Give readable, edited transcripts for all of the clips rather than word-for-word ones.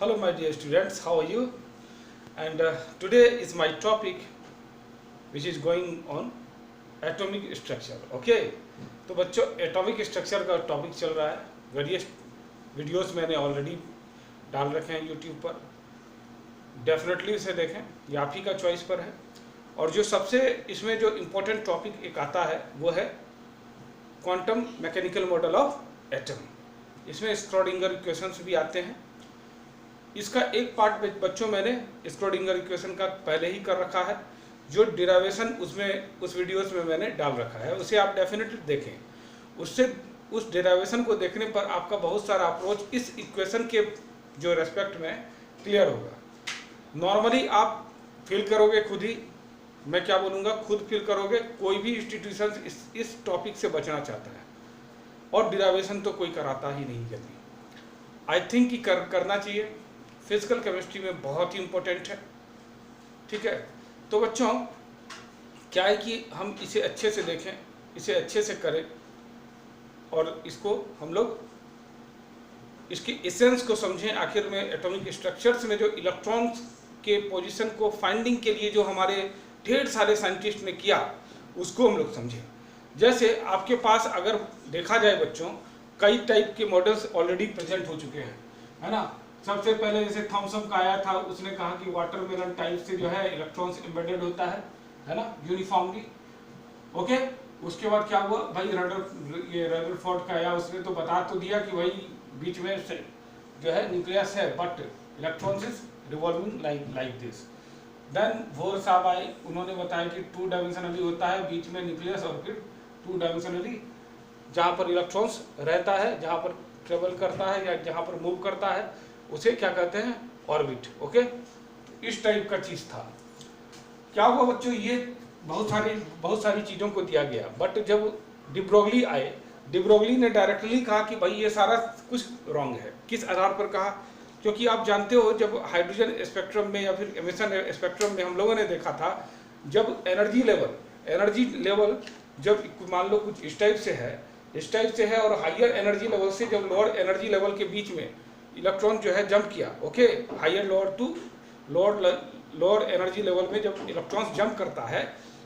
Hello my dear students, how are you? And today is my topic which is going on atomic structure. Okay, तो बच्चों atomic structure का topic चल रहा है। Various videos मैंने already डाल रखे हैं यूट्यूब पर, डेफिनेटली उसे देखें, ये आप ही का चॉइस पर है। और जो सबसे इसमें जो इम्पोर्टेंट टॉपिक एक आता है वो है quantum mechanical model of atom. इसमें स्क्रोडिंगर इक्वेशंस भी आते हैं। इसका एक पार्ट बच्चों मैंने स्क्रोडिंगर इक्वेशन का पहले ही कर रखा है, जो डिराइवेशन उसमें उस वीडियोस में मैंने डाल रखा है, उसे आप डेफिनेटली देखें। उससे उस डिराइवेशन को देखने पर आपका बहुत सारा अप्रोच इस इक्वेशन के जो रेस्पेक्ट में क्लियर होगा। नॉर्मली आप फील करोगे खुद ही, मैं क्या बोलूँगा, खुद फील करोगे कोई भी इंस्टीट्यूशन इस टॉपिक से बचना चाहता है, और डिराइवेशन तो कोई कराता ही नहीं जल्दी। आई थिंक कि करना चाहिए, फिजिकल केमिस्ट्री में बहुत ही इम्पोर्टेंट है। ठीक है, तो बच्चों क्या है कि हम इसे अच्छे से देखें, इसे अच्छे से करें, और इसको हम लोग इसकी एसेंस को समझें। आखिर में एटॉमिक स्ट्रक्चर्स में जो इलेक्ट्रॉन्स के पोजीशन को फाइंडिंग के लिए जो हमारे ढेर सारे साइंटिस्ट ने किया, उसको हम लोग समझें। जैसे आपके पास अगर देखा जाए बच्चों, कई टाइप के मॉडल्स ऑलरेडी प्रेजेंट हो चुके हैं, है ना। सबसे पहले जैसे थॉमसन का आया था, उसने कहा कि वाटरमेलन टाइप से जो है इलेक्ट्रॉन्स एम्बेडेड होता है ना, यूनिफॉर्मली। ओके, उसके बाद क्या हुआ भाई, रदरफोर्ड का आया, उसने तो बता तो दिया कि भाई बीच में से जो है न्यूक्लियस है, but electrons is revolving like this. Then Bohr साहब आए, उन्होंने बताया कि 2 डायमेंशनली होता है, बीच में न्यूक्लियस और फिर 2 डायमेंशनली जहाँ पर इलेक्ट्रॉन्स रहता है, जहाँ पर ट्रेवल करता है या जहाँ पर मूव करता है, उसे क्या कहते हैं, ऑर्बिट। ओके, इस टाइप का चीज था। क्या हुआ बच्चों, ये बहुत सारी चीजों को दिया गया, बट जब डिब्रोगली आए, डिब्रोगली ने डायरेक्टली कहा कि भाई ये सारा कुछ रॉन्ग है। किस आधार पर कहा, क्योंकि आप जानते हो जब हाइड्रोजन स्पेक्ट्रम में या फिर एमिशन स्पेक्ट्रम में हम लोगों ने देखा था, जब एनर्जी लेवल जब मान लो कुछ इस टाइप से है और हायर एनर्जी लेवल से जब लोअर एनर्जी लेवल के बीच में इलेक्ट्रॉन जो है जंप किया, okay, higher lower to lower energy level में जब इलेक्ट्रॉन्स जंप करता है,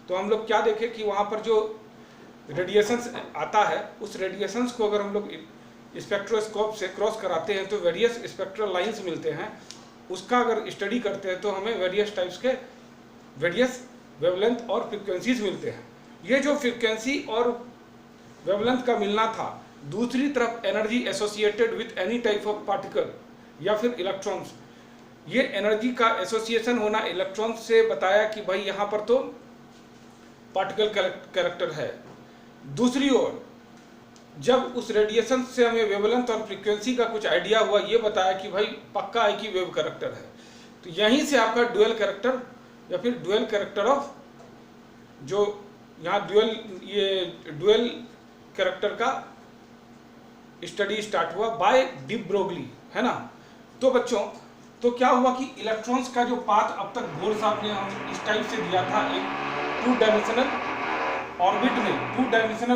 तो हम लोग क्या देखें कि वहाँ पर जो रेडिएशंस आता है, उस रेडिएशंस को अगर हम लोग स्पेक्ट्रोस्कोप से क्रॉस कराते हैं तो वेरियस स्पेक्ट्रल लाइंस मिलते हैं। उसका अगर स्टडी करते हैं तो हमें वेरियस टाइप्स के वेरियस वेवलेंथ और फ्रिक्वेंसीज मिलते हैं। ये जो फ्रिक्वेंसी और वेवलेंथ का मिलना था, दूसरी तरफ energy associated with any type of particle या फिर इलेक्ट्रॉन्स, ये एनर्जी का एसोसिएशन होना इलेक्ट्रॉन से बताया कि भाई यहाँ पर तो पार्टिकल कैरेक्टर है। दूसरी ओर जब उस रेडिएशन से हमें वेवलेंथ और फ्रीक्वेंसी का कुछ आइडिया हुआ, ये बताया कि भाई पक्का है कि वेव कैरेक्टर है। तो यहीं से आपका ड्यूअल कैरेक्टर या फिर ड्यूअल कैरेक्टर ऑफ, जो यहाँ ड्यूअल कैरेक्टर का स्टडी स्टार्ट हुआ बाय डिब्रोगली, है ना। तो बच्चों, तो क्या हुआ कि इलेक्ट्रॉन्स का जो पाथ अब तक बोर साहब ने हम इस टाइप से दिया था, एक 2 डायमेंशनल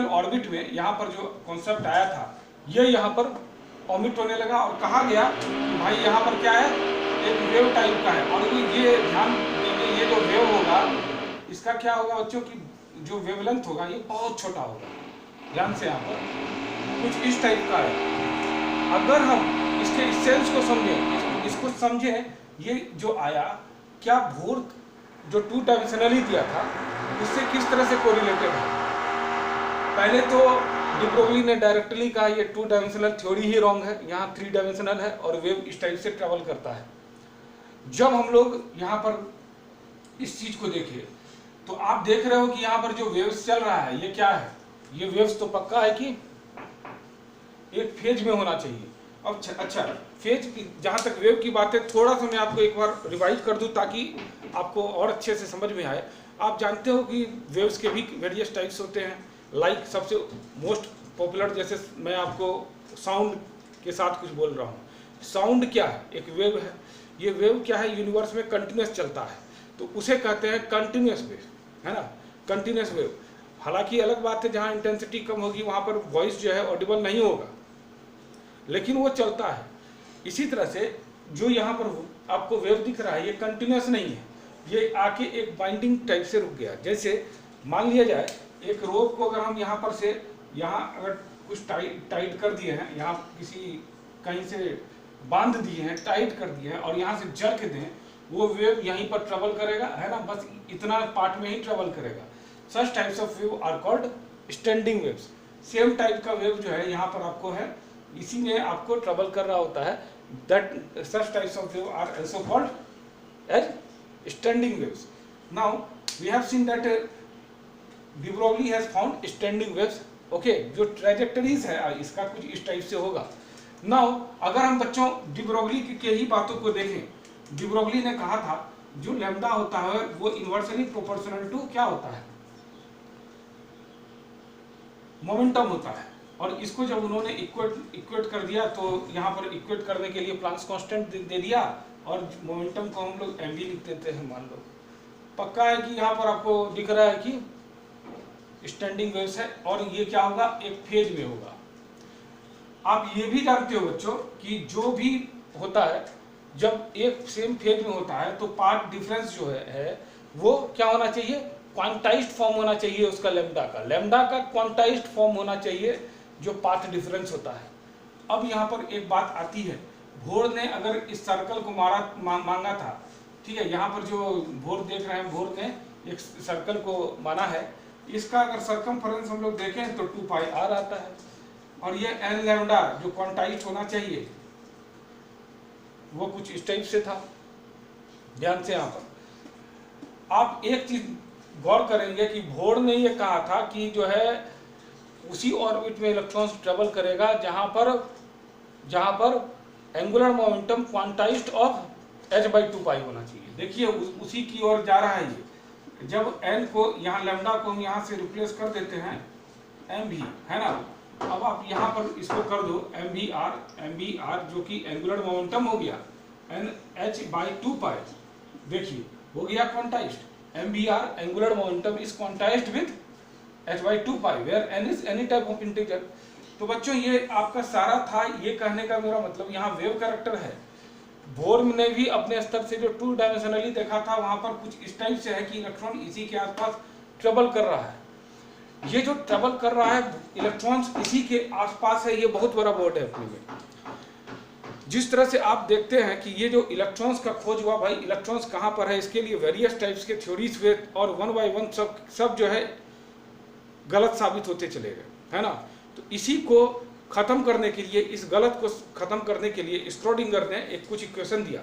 ऑर्बिट में यहाँ पर जो कॉन्सेप्ट आया था, ये यहाँ पर ऑमिट होने लगा और कहा गया कि भाई यहाँ पर क्या है, एक वेव टाइप का है। और ये ध्यान देंगे, ये जो वेव होगा इसका क्या होगा बच्चों की जो वेवलेंथ होगा ये बहुत छोटा होगा। ध्यान से यहाँ पर कुछ इस टाइप का है। अगर हम इसके सेंस को समझें, इसको समझें, ये जो आया क्या बोर जो 2 डायमेंशनली दिया था उससे किस तरह से कोरिलेटेड है। पहले तो डिब्रोगली ने डायरेक्टली कहा ये 2 डायमेंशनल थ्योरी ही रॉन्ग है, यहाँ 3 डायमेंशनल है और वेव इस टाइप से ट्रेवल करता है। जब हम लोग यहाँ पर इस चीज को देखें तो आप देख रहे हो कि यहाँ पर जो वेव्स चल रहा है, ये क्या है, ये वेव्स तो पक्का है कि एक फेज में होना चाहिए। अब अच्छा, फेज जहाँ तक वेव की बात है, थोड़ा सा मैं आपको एक बार रिवाइज कर दूं ताकि आपको और अच्छे से समझ में आए। आप जानते हो कि वेव्स के भी वेरियस टाइप्स होते हैं, लाइक सबसे मोस्ट पॉपुलर, जैसे मैं आपको साउंड के साथ कुछ बोल रहा हूँ। साउंड क्या है, एक वेव है। ये वेव क्या है, यूनिवर्स में कंटिन्यूस चलता है, तो उसे कहते हैं कंटिन्यूस वेव, है ना, कंटिन्यूस वेव। हालांकि अलग बात है, जहाँ इंटेंसिटी कम होगी वहाँ पर वॉइस जो है ऑडिबल नहीं होगा, लेकिन वो चलता है। इसी तरह से जो यहाँ पर आपको वेव दिख रहा है ये कंटिन्यूस नहीं है, ये आके एक बाइंडिंग टाइप से रुक गया। जैसे मान लिया जाए एक रोप को अगर हम यहाँ पर से यहाँ अगर कुछ टाइट कर दिए हैं, यहाँ किसी कहीं से बांध दिए हैं, टाइट कर दिए हैं और यहाँ से जर्क दें, वो वेव यहीं पर ट्रेवल करेगा, है ना, बस इतना पार्ट में ही ट्रेवल करेगा। Such types of wave are called standing waves. Same type का वेव जो है यहाँ पर आपको है, इसी में आपको ट्रेवल कर रहा होता है, that such types of wave are also called as standing waves. Now we have seen that de Broglie has found standing waves. Okay, जो ट्रेजेक्टरीज है इसका कुछ इस टाइप से होगा। Now अगर हम बच्चों de Broglie के ही बातों को देखें, de Broglie ने कहा था जो लैम्डा होता है वो इनवर्सली प्रोपोर्शनल टू क्या होता है, मोमेंटम होता है। और इसको जब उन्होंने इक्वेट कर दिया तो यहाँ पर इक्वेट करने के लिए प्लांक्स कांस्टेंट दे दिया और मोमेंटम को हम लोग mv लिख देते हैं। मान लो पक्का है कि यहाँ पर आपको दिख रहा है कि स्टैंडिंग वेव्स है और ये क्या होगा, एक फेज में होगा। आप ये भी जानते हो बच्चों कि जो भी होता है जब एक सेम फेज में होता है तो पार्ट डिफरेंस जो है वो क्या होना चाहिए, क्वांटाइज्ड फॉर्म होना चाहिए उसका, लैम्डा का क्वांटाइज्ड फॉर्म होना चाहिए जो पाथ डिफरेंस होता है। अब यहाँ पर एक बात आती है, भोर ने अगर इस सर्कल को मांगा था, ठीक है, यहाँ पर जो भोर देख रहे हैं, भोर ने एक सर्कल को माना है, इसका अगर सरकमफेरेंस हम लोग देखें तो 2 पाई r आता है और ये n लैम्डा जो क्वांटाइज्ड होना चाहिए वो कुछ इस टाइप से था। ध्यान से यहाँ पर आप एक चीज गौर करेंगे कि भोर ने ये कहा था कि जो है उसी ऑर्बिट में इलेक्ट्रॉन्स ट्रेवल करेगा जहां पर angular momentum quantized of h/2 पाई होना चाहिए। देखिए उसी की ओर जा रहा है ये। जब n को यहाँ लैम्डा को हम यहाँ से रिप्लेस कर देते हैं mv, है ना, अब आप यहाँ पर इसको कर दो mvr जो कि एंगुलर मोमेंटम हो गया h/2 पाई, देखिए हो गया quantised. mvr angular momentum is quantised with h/2 pi where n is any type of integer. तो बच्चों ये आपका सारा था, ये कहने का मेरा मतलब यहाँ वेव कैरेक्टर है। बोर ने भी अपने स्तर से जो 2 डायमेंशनली देखा था वहां पर कुछ इस टाइप से है कि इलेक्ट्रॉन इसी के आसपास ट्रेवल कर रहा है। ये जो ट्रेवल कर रहा है इलेक्ट्रॉन्स इसी के आसपास है, ये बहुत बड़ा वर्ड है अपने में। जिस तरह से आप देखते हैं कि ये जो इलेक्ट्रॉन्स का खोज हुआ, भाई इलेक्ट्रॉन्स कहाँ पर है, इसके लिए वेरियस टाइप्स के थ्योरीज हुए और 1 बाय 1 सब जो है गलत साबित होते चले गए, है ना। तो इसी को खत्म करने के लिए, इस गलत को खत्म करने के लिए श्रोडिंगर ने एक कुछ इक्वेशन दिया।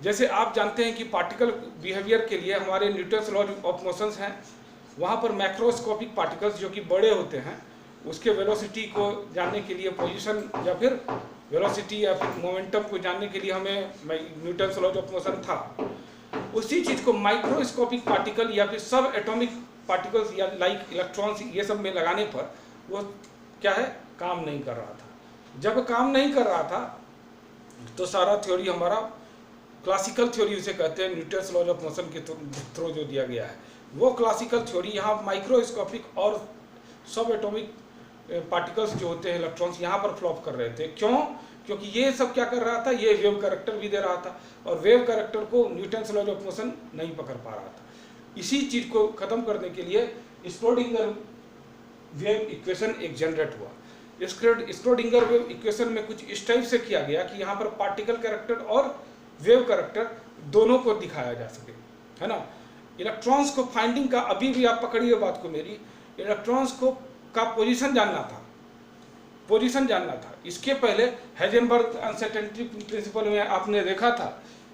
जैसे आप जानते हैं कि पार्टिकल बिहेवियर के लिए हमारे न्यूटन्स लॉ ऑफ मोशंस हैं, वहाँ पर मैक्रोस्कोपिक पार्टिकल्स जो कि बड़े होते हैं उसके वेलोसिटी को जानने के लिए, पोजीशन या फिर वेलोसिटी या फिर मोमेंटम को जानने के लिए हमें न्यूटन्स लॉ ऑफ मोशन था। उसी चीज़ को माइक्रोस्कोपिक पार्टिकल या फिर सब एटॉमिक पार्टिकल्स या लाइक इलेक्ट्रॉन्स ये सब में लगाने पर वो क्या है, काम नहीं कर रहा था। जब काम नहीं कर रहा था तो सारा थ्योरी हमारा क्लासिकल थ्योरी उसे कहते हैं, न्यूटन्स लॉ ऑफ मोशन के थ्रू जो दिया गया है वो क्लासिकल थ्योरी यहाँ माइक्रोस्कोपिक और सब एटॉमिक पार्टिकल्स जो होते हैं इलेक्ट्रॉन्स यहाँ पर फ्लॉप कर रहे थे। क्यों? क्योंकि ये सब क्या कर रहा था, ये वेव कैरेक्टर भी दे रहा था और वेव कैरेक्टर को न्यूटन्स लॉ ऑफ मोशन नहीं पकड़ पा रहा था। इसी चीज़ को खत्म करने के लिए श्रोडिंगर वेव इक्वेशन एक जनरेट हुआ। श्रोडिंगर वेव इक्वेशन में कुछ इस टाइप से किया गया कि यहाँ पर पार्टिकल कैरेक्टर और वेव कैरेक्टर दोनों को दिखाया जा सके, है ना। इलेक्ट्रॉन्स को फाइंडिंग का, अभी भी आप पकड़िए बात को मेरी, इलेक्ट्रॉन्स को का पोजीशन जानना था, पोजीशन जानना था। इसके पहले हाइजेनबर्ग अनसर्टेनिटी प्रिंसिपल में आपने देखा था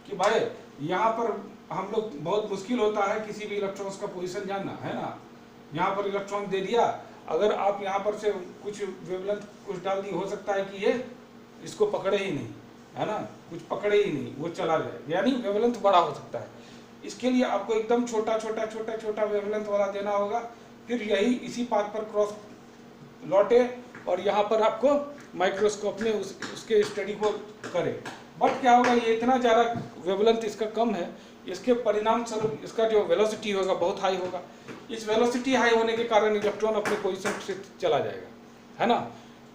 कि भाई यहाँ पर हम लोग बहुत मुश्किल होता है किसी भी इलेक्ट्रॉन्स का पोजीशन जानना, है ना। यहाँ पर इलेक्ट्रॉन दे दिया, अगर आप यहाँ पर से कुछ वेवलेंथ कुछ डाल दी, हो सकता है कि ये इसको पकड़े ही नहीं, है ना, कुछ पकड़े ही नहीं, वो चला जाए, यानी वेवलेंथ बड़ा हो सकता है। इसके लिए आपको एकदम छोटा छोटा छोटा छोटा वेवलेंथ वाला देना होगा, फिर यही इसी पाथ पर क्रॉस लौटे और यहाँ पर आपको माइक्रोस्कोप में उसके स्टडी को करे। बट क्या होगा, ये इतना ज़्यादा वेवलेंथ इसका कम है, इसके परिणाम स्वरूप इसका जो वेलोसिटी होगा बहुत हाई होगा। इस वेलोसिटी हाई होने के कारण इलेक्ट्रॉन अपने पोजीशन से चला जाएगा, है ना।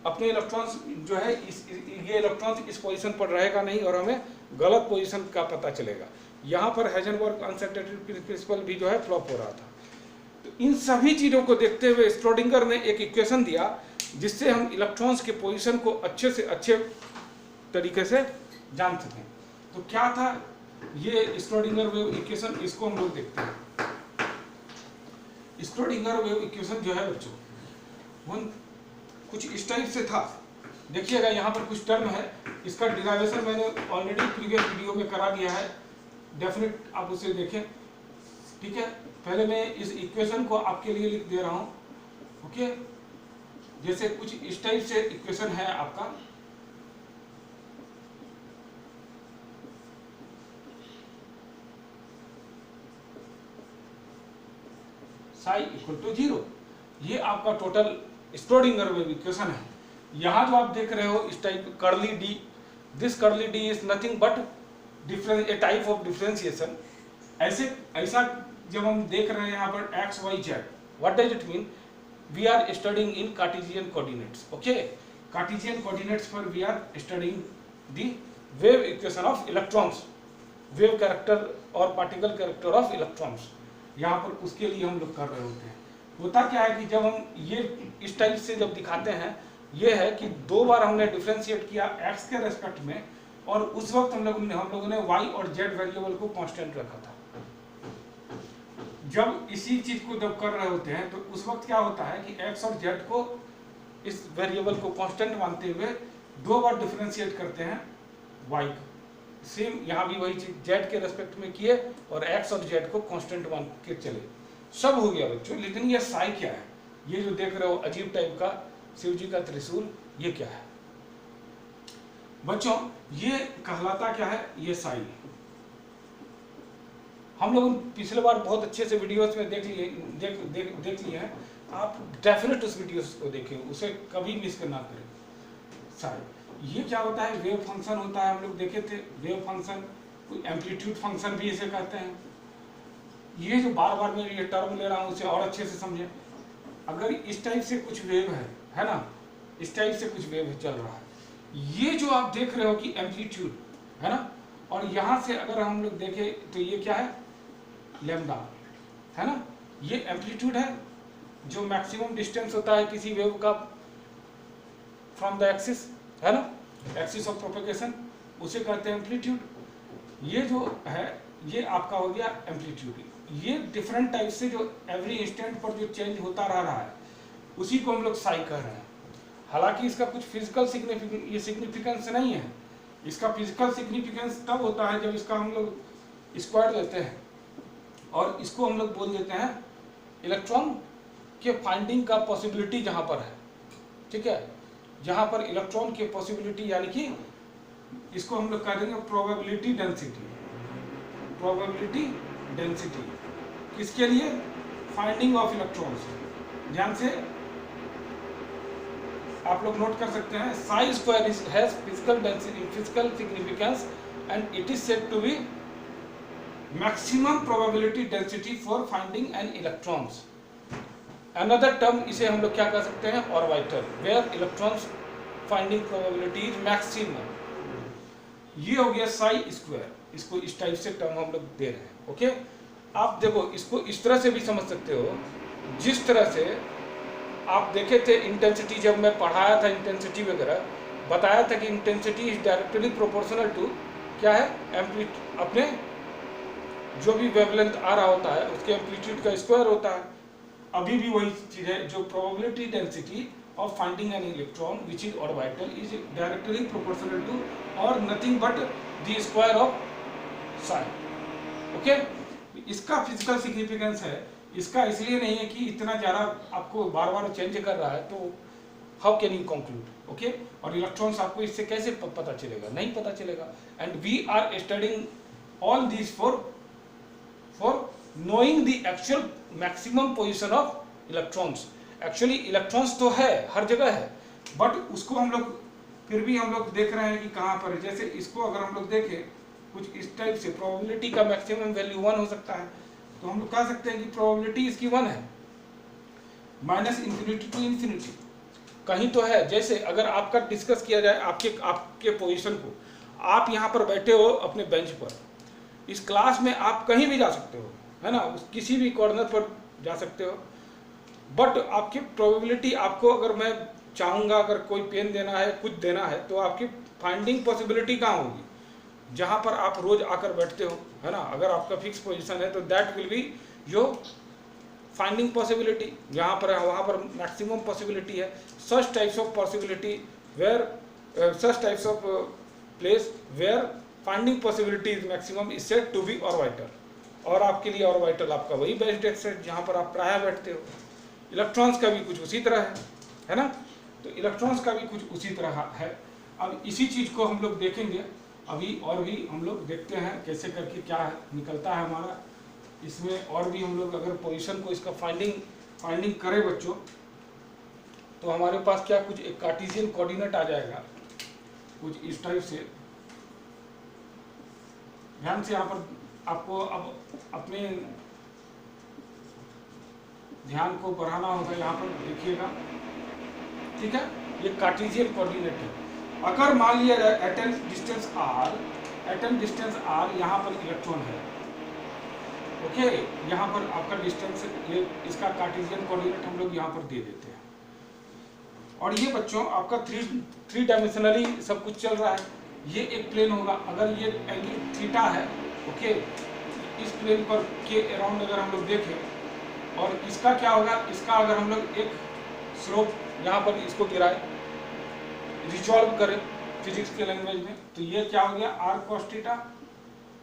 अपने इलेक्ट्रॉन्स जो है ये इलेक्ट्रॉन्स इस पोजीशन पर रहेगा नहीं और हमें गलत पोजीशन का पता चलेगा। यहाँ पर हाइजेनबर्ग अनसर्टेनिटी प्रिंसिपल भी जो है फ्लॉप हो रहा था। तो इन सभी चीज़ों को देखते हुए श्रोडिंगर ने एक इक्वेशन दिया जिससे हम इलेक्ट्रॉन्स के पोजीशन को अच्छे से अच्छे तरीके से जान सकें। तो क्या था ये श्रोडिंगर वेव इक्वेशन, इसको हम लोग देखते हैं। श्रोडिंगर वेव इक्वेशन जो है बच्चों वो कुछ इस टाइप से था। देखिएगा यहाँ पर कुछ टर्म है, इसका डिराइवेशन मैंने ऑलरेडी प्रीवियस वीडियो में करा दिया है, डेफिनेट आप उसे देखें, ठीक है। पहले मैं इस इक्वेशन को आपके लिए लिख दे रहा हूँ, ओके। जैसे कुछ इस टाइप से इक्वेशन है आपका, साई इक्वल टू 0, ये आपका टोटल श्रोडिंगर वेव इक्वेशन है। यहाँ जो आप देख रहे हो इस type curly D, this curly D is nothing but a type of differentiation. ऐसा जब हम देख रहे हैं यहाँ पर X Y Z, what does it mean? We are studying in Cartesian coordinates, okay. Cartesian coordinates पर we are studying the wave equation of electrons, wave character और पार्टिकल कैरेक्टर ऑफ इलेक्ट्रॉन्स। यहाँ पर उसके लिए हम लोग कर रहे होते हैं। होता क्या है कि जब हम ये इस टाइप से जब दिखाते हैं, ये है कि 2 बार हमने डिफरेंशिएट किया x के रेस्पेक्ट में, और उस वक्त हम लोगों ने y और z वेरिएबल को कांस्टेंट रखा था। जब इसी चीज को जब कर रहे होते हैं तो उस वक्त क्या होता है कि x और z को इस वेरिएबल को कांस्टेंट मानते हुए 2 बार डिफरेंशिएट करते हैं y को। सेम यहाँ भी वही चीज z के रेस्पेक्ट में किए और x और z को कांस्टेंट मान के चले, सब हो गया बच्चों। लेकिन ये साई क्या है? ये जो देख रहे हो अजीब टाइप का शिव जी का त्रिशूल, ये क्या है बच्चों? ये कहलाता क्या है? ये साई। हम लोग पिछले बार बहुत अच्छे से वीडियोस में देख लिए हैं, आप डेफिनेट उस वीडियोस को देखें, उसे कभी मिस ना करें। साई ये क्या होता है? वेव फंक्शन होता है, हम लोग देखे थे वेव फंक्शन, कोई एम्पलीट्यूड फंक्शन भी इसे कहते हैं। ये जो बार बार मैं ये टर्म ले रहा हूँ उसे और अच्छे से समझें। अगर इस टाइप से कुछ वेव है ना, इस टाइप से कुछ वेव चल रहा है, ये जो आप देख रहे हो कि एम्पलीट्यूड है ना, और यहाँ से अगर हम लोग देखें तो ये क्या है? लैम्डा है ना, ये एम्पलीट्यूड है। जो मैक्सिमम डिस्टेंस होता है किसी वेव का फ्रॉम द एक्सिस, है ना, एक्सिस ऑफ प्रोपेगेशन, उसे कहते हैं एम्पलीट्यूड। ये जो है ये आपका हो गया एम्पलीट्यूड। ये डिफरेंट टाइप से जो एवरी इंस्टेंट पर जो चेंज होता रहा है उसी को हम लोग साई कह रहे हैं। हालांकि इसका कुछ फिजिकल सिग्निफिकेंस नहीं है। इसका फिजिकल सिग्निफिकेंस तब होता है जब इसका हम लोग स्क्वायर लेते हैं और इसको हम लोग बोल देते हैं इलेक्ट्रॉन के फाइंडिंग का पॉसिबिलिटी जहाँ पर है, ठीक है, जहाँ पर इलेक्ट्रॉन की पॉसिबिलिटी, यानी कि इसको हम लोग कह देंगे प्रोबेबिलिटी डेंसिटी। प्रोबेबिलिटी डेंसिटी किसके लिए? Finding of electrons. ध्यान से आप लोग नोट कर सकते हैं, psi square has physical density, physical significance and it is said to be maximum probability density for finding an electrons. Another term इसे हम लोग क्या कह सकते हैं? Orbital, where electrons finding probability is maximum. ये हो गया साई स्क्वायर। इसको इस टाइप से टर्म हम लोग दे रहे हैं, ओके। आप देखो इसको इस तरह से भी समझ सकते हो, जिस तरह से आप देखे थे इंटेंसिटी, जब मैं पढ़ाया था इंटेंसिटी वगैरह, बताया था कि intensity is directly proportional to क्या है? एम्पलीट्यूड, अपने जो भी वेवलेंथ आ रहा होता है उसके एम्पलीट्यूड का स्क्वायर होता है। अभी भी वही चीज है, जो probability density of finding an electron which is orbital is directly proportional to or nothing but the square of psi, okay। इसका फिजिकल सिग्निफिकेंस है, इसका इसलिए नहीं है कि इतना ज़्यादा आपको बार बार चेंज कर रहा है तो how can you conclude, okay. और इलेक्ट्रॉन्स आपको इससे कैसे पता चलेगा? नहीं पता चलेगा। And we are studying all this for knowing the actual maximum position of electrons. Actually electrons तो है, हर जगह है, बट उसको हम लोग फिर भी हम लोग देख रहे हैं कि कहाँ पर है। जैसे इसको अगर हम लोग देखें कुछ इस टाइप से, प्रोबेबिलिटी का मैक्सिमम वैल्यू 1 हो सकता है, तो हम लोग कह सकते हैं कि प्रोबेबिलिटी इसकी 1 है, माइनस इन्फिनिटी टू इन्फिनिटी। कहीं तो है। जैसे अगर आपका डिस्कस किया जाए आपके पोजीशन को, आप यहाँ पर बैठे हो अपने बेंच पर, इस क्लास में आप कहीं भी जा सकते हो, है ना, किसी भी कॉर्नर पर जा सकते हो, बट आपकी प्रोबेबिलिटी, आपको अगर मैं चाहूँगा अगर कोई पेन देना है, कुछ देना है, तो आपकी फाइंडिंग पॉसिबिलिटी कहाँ होगी? जहाँ पर आप रोज आकर बैठते हो, है ना, अगर आपका फिक्स पोजीशन है तो that will be your finding possibility, यहाँ पर वहाँ पर मैक्सिमम पॉसिबिलिटी है। Such types of possibility where such types of place where finding possibility is maximum is said to be orbital, और आपके लिए ऑर्बिटल आपका वही बेस्ट डेस्क है जहाँ पर आप प्रायः बैठते हो। इलेक्ट्रॉन्स का भी कुछ उसी तरह है ना, तो इलेक्ट्रॉन्स का भी कुछ उसी तरह है। अब इसी चीज़ को हम लोग देखेंगे अभी, और भी हम लोग देखते हैं कैसे करके क्या निकलता है हमारा इसमें, और भी हम लोग अगर पोजीशन को इसका फाइंडिंग करें बच्चों, तो हमारे पास क्या कुछ एक कार्टेशियन कोऑर्डिनेट आ जाएगा कुछ इस टाइप से। ध्यान से यहाँ पर आपको अब अपने ध्यान को बढ़ाना होगा, यहाँ पर देखिएगा, ठीक है। ये कार्टेशियन कोऑर्डिनेट है। अगर मान लिया जाए एट एन डिस्टेंस आर यहाँ पर इलेक्ट्रॉन है, ओके, यहाँ पर आपका डिस्टेंस, ये इसका कार्टेशियन कोऑर्डिनेट हम लोग यहाँ पर दे देते हैं। और ये बच्चों आपका थ्री डायमेंशनली सब कुछ चल रहा है। ये एक प्लेन होगा, अगर ये एंगल थीटा है, ओके, इस प्लेन पर के अराउंड अगर हम लोग देखें, और इसका क्या होगा, इसका अगर हम लोग एक स्लोप यहाँ पर इसको गिराए, रिजॉल्व करें फिजिक्स के लैंग्वेज में, तो ये क्या हो गया आर कॉस थीटा,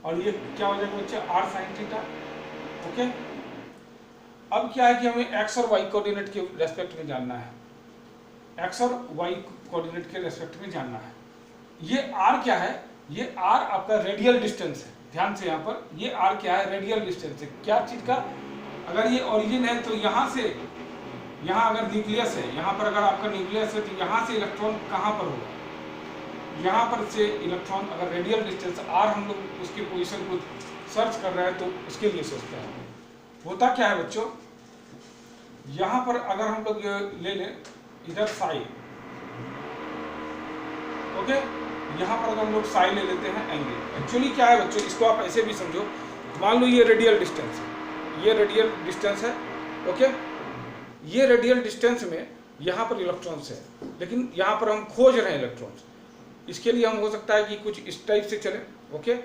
और ये क्या हो जाएगा बच्चे आर साइन थीटा, ओके। अब क्या है कि हमें एक्स और वाई कोऑर्डिनेट के रेस्पेक्ट में जानना है, एक्स और वाई कोऑर्डिनेट के रेस्पेक्ट में जानना है। ये आर क्या है, ये आर आपका रेडियल डिस्टेंस है। ध्यान से यहाँ पर ये आर क्या है, रेडियल डिस्टेंस है। क्या चीज का, अगर ये ओरिजिन है तो यहाँ से यहाँ अगर न्यूक्लियस है, यहाँ पर अगर आपका न्यूक्लियस है तो यहाँ से इलेक्ट्रॉन कहाँ पर होगा, यहाँ पर से इलेक्ट्रॉन, अगर रेडियल डिस्टेंस आर हम लोग उसके पोजीशन को सर्च कर रहे हैं तो उसके लिए सोचते हैं। होता क्या है बच्चों, यहाँ पर अगर हम लोग ले लें इधर साई, ओके, यहाँ पर अगर हम लोग साई ले लेते हैं एंगल, एक्चुअली क्या है बच्चों, इसको आप ऐसे भी समझो, मान लो ये रेडियल डिस्टेंस है, ये रेडियल डिस्टेंस है, ओके, ये रेडियल डिस्टेंस में यहाँ पर इलेक्ट्रॉन्स है, लेकिन यहाँ पर हम खोज रहे हैं इलेक्ट्रॉन्स। इसके लिए हम हो सकता है कि कुछ इस टाइप से चले, ओके,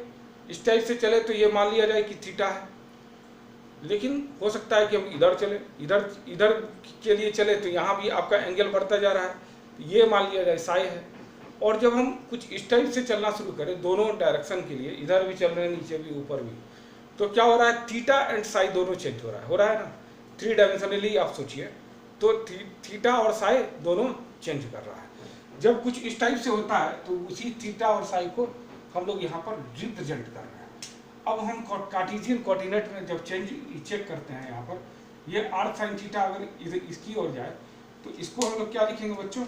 इस टाइप से चले तो ये मान लिया जाए कि थीटा है, लेकिन हो सकता है कि हम इधर चले, इधर के लिए चले तो यहाँ भी आपका एंगल बढ़ता जा रहा है, तो ये मान लिया जाए साई है। और जब हम कुछ इस टाइप से चलना शुरू करें दोनों डायरेक्शन के लिए, इधर भी चल रहे हैं, नीचे भी, ऊपर भी, तो क्या हो रहा है, थीटा एंड साई दोनों चेंज हो रहा है ना, थ्री डायमेंशनली आप सोचिए, तो थीटा और साई दोनों चेंज कर रहा है। जब कुछ इस टाइप से होता है तो उसी थीटा और साई को हम लोग यहाँ पर रिप्रेजेंट कर रहे हैं। अब हम कार्टेशियन कोऑर्डिनेट में जब चेक करते हैं, यहाँ पर ये आर साइन थीटा अगर इसकी ओर जाए तो इसको हम लोग क्या लिखेंगे बच्चों,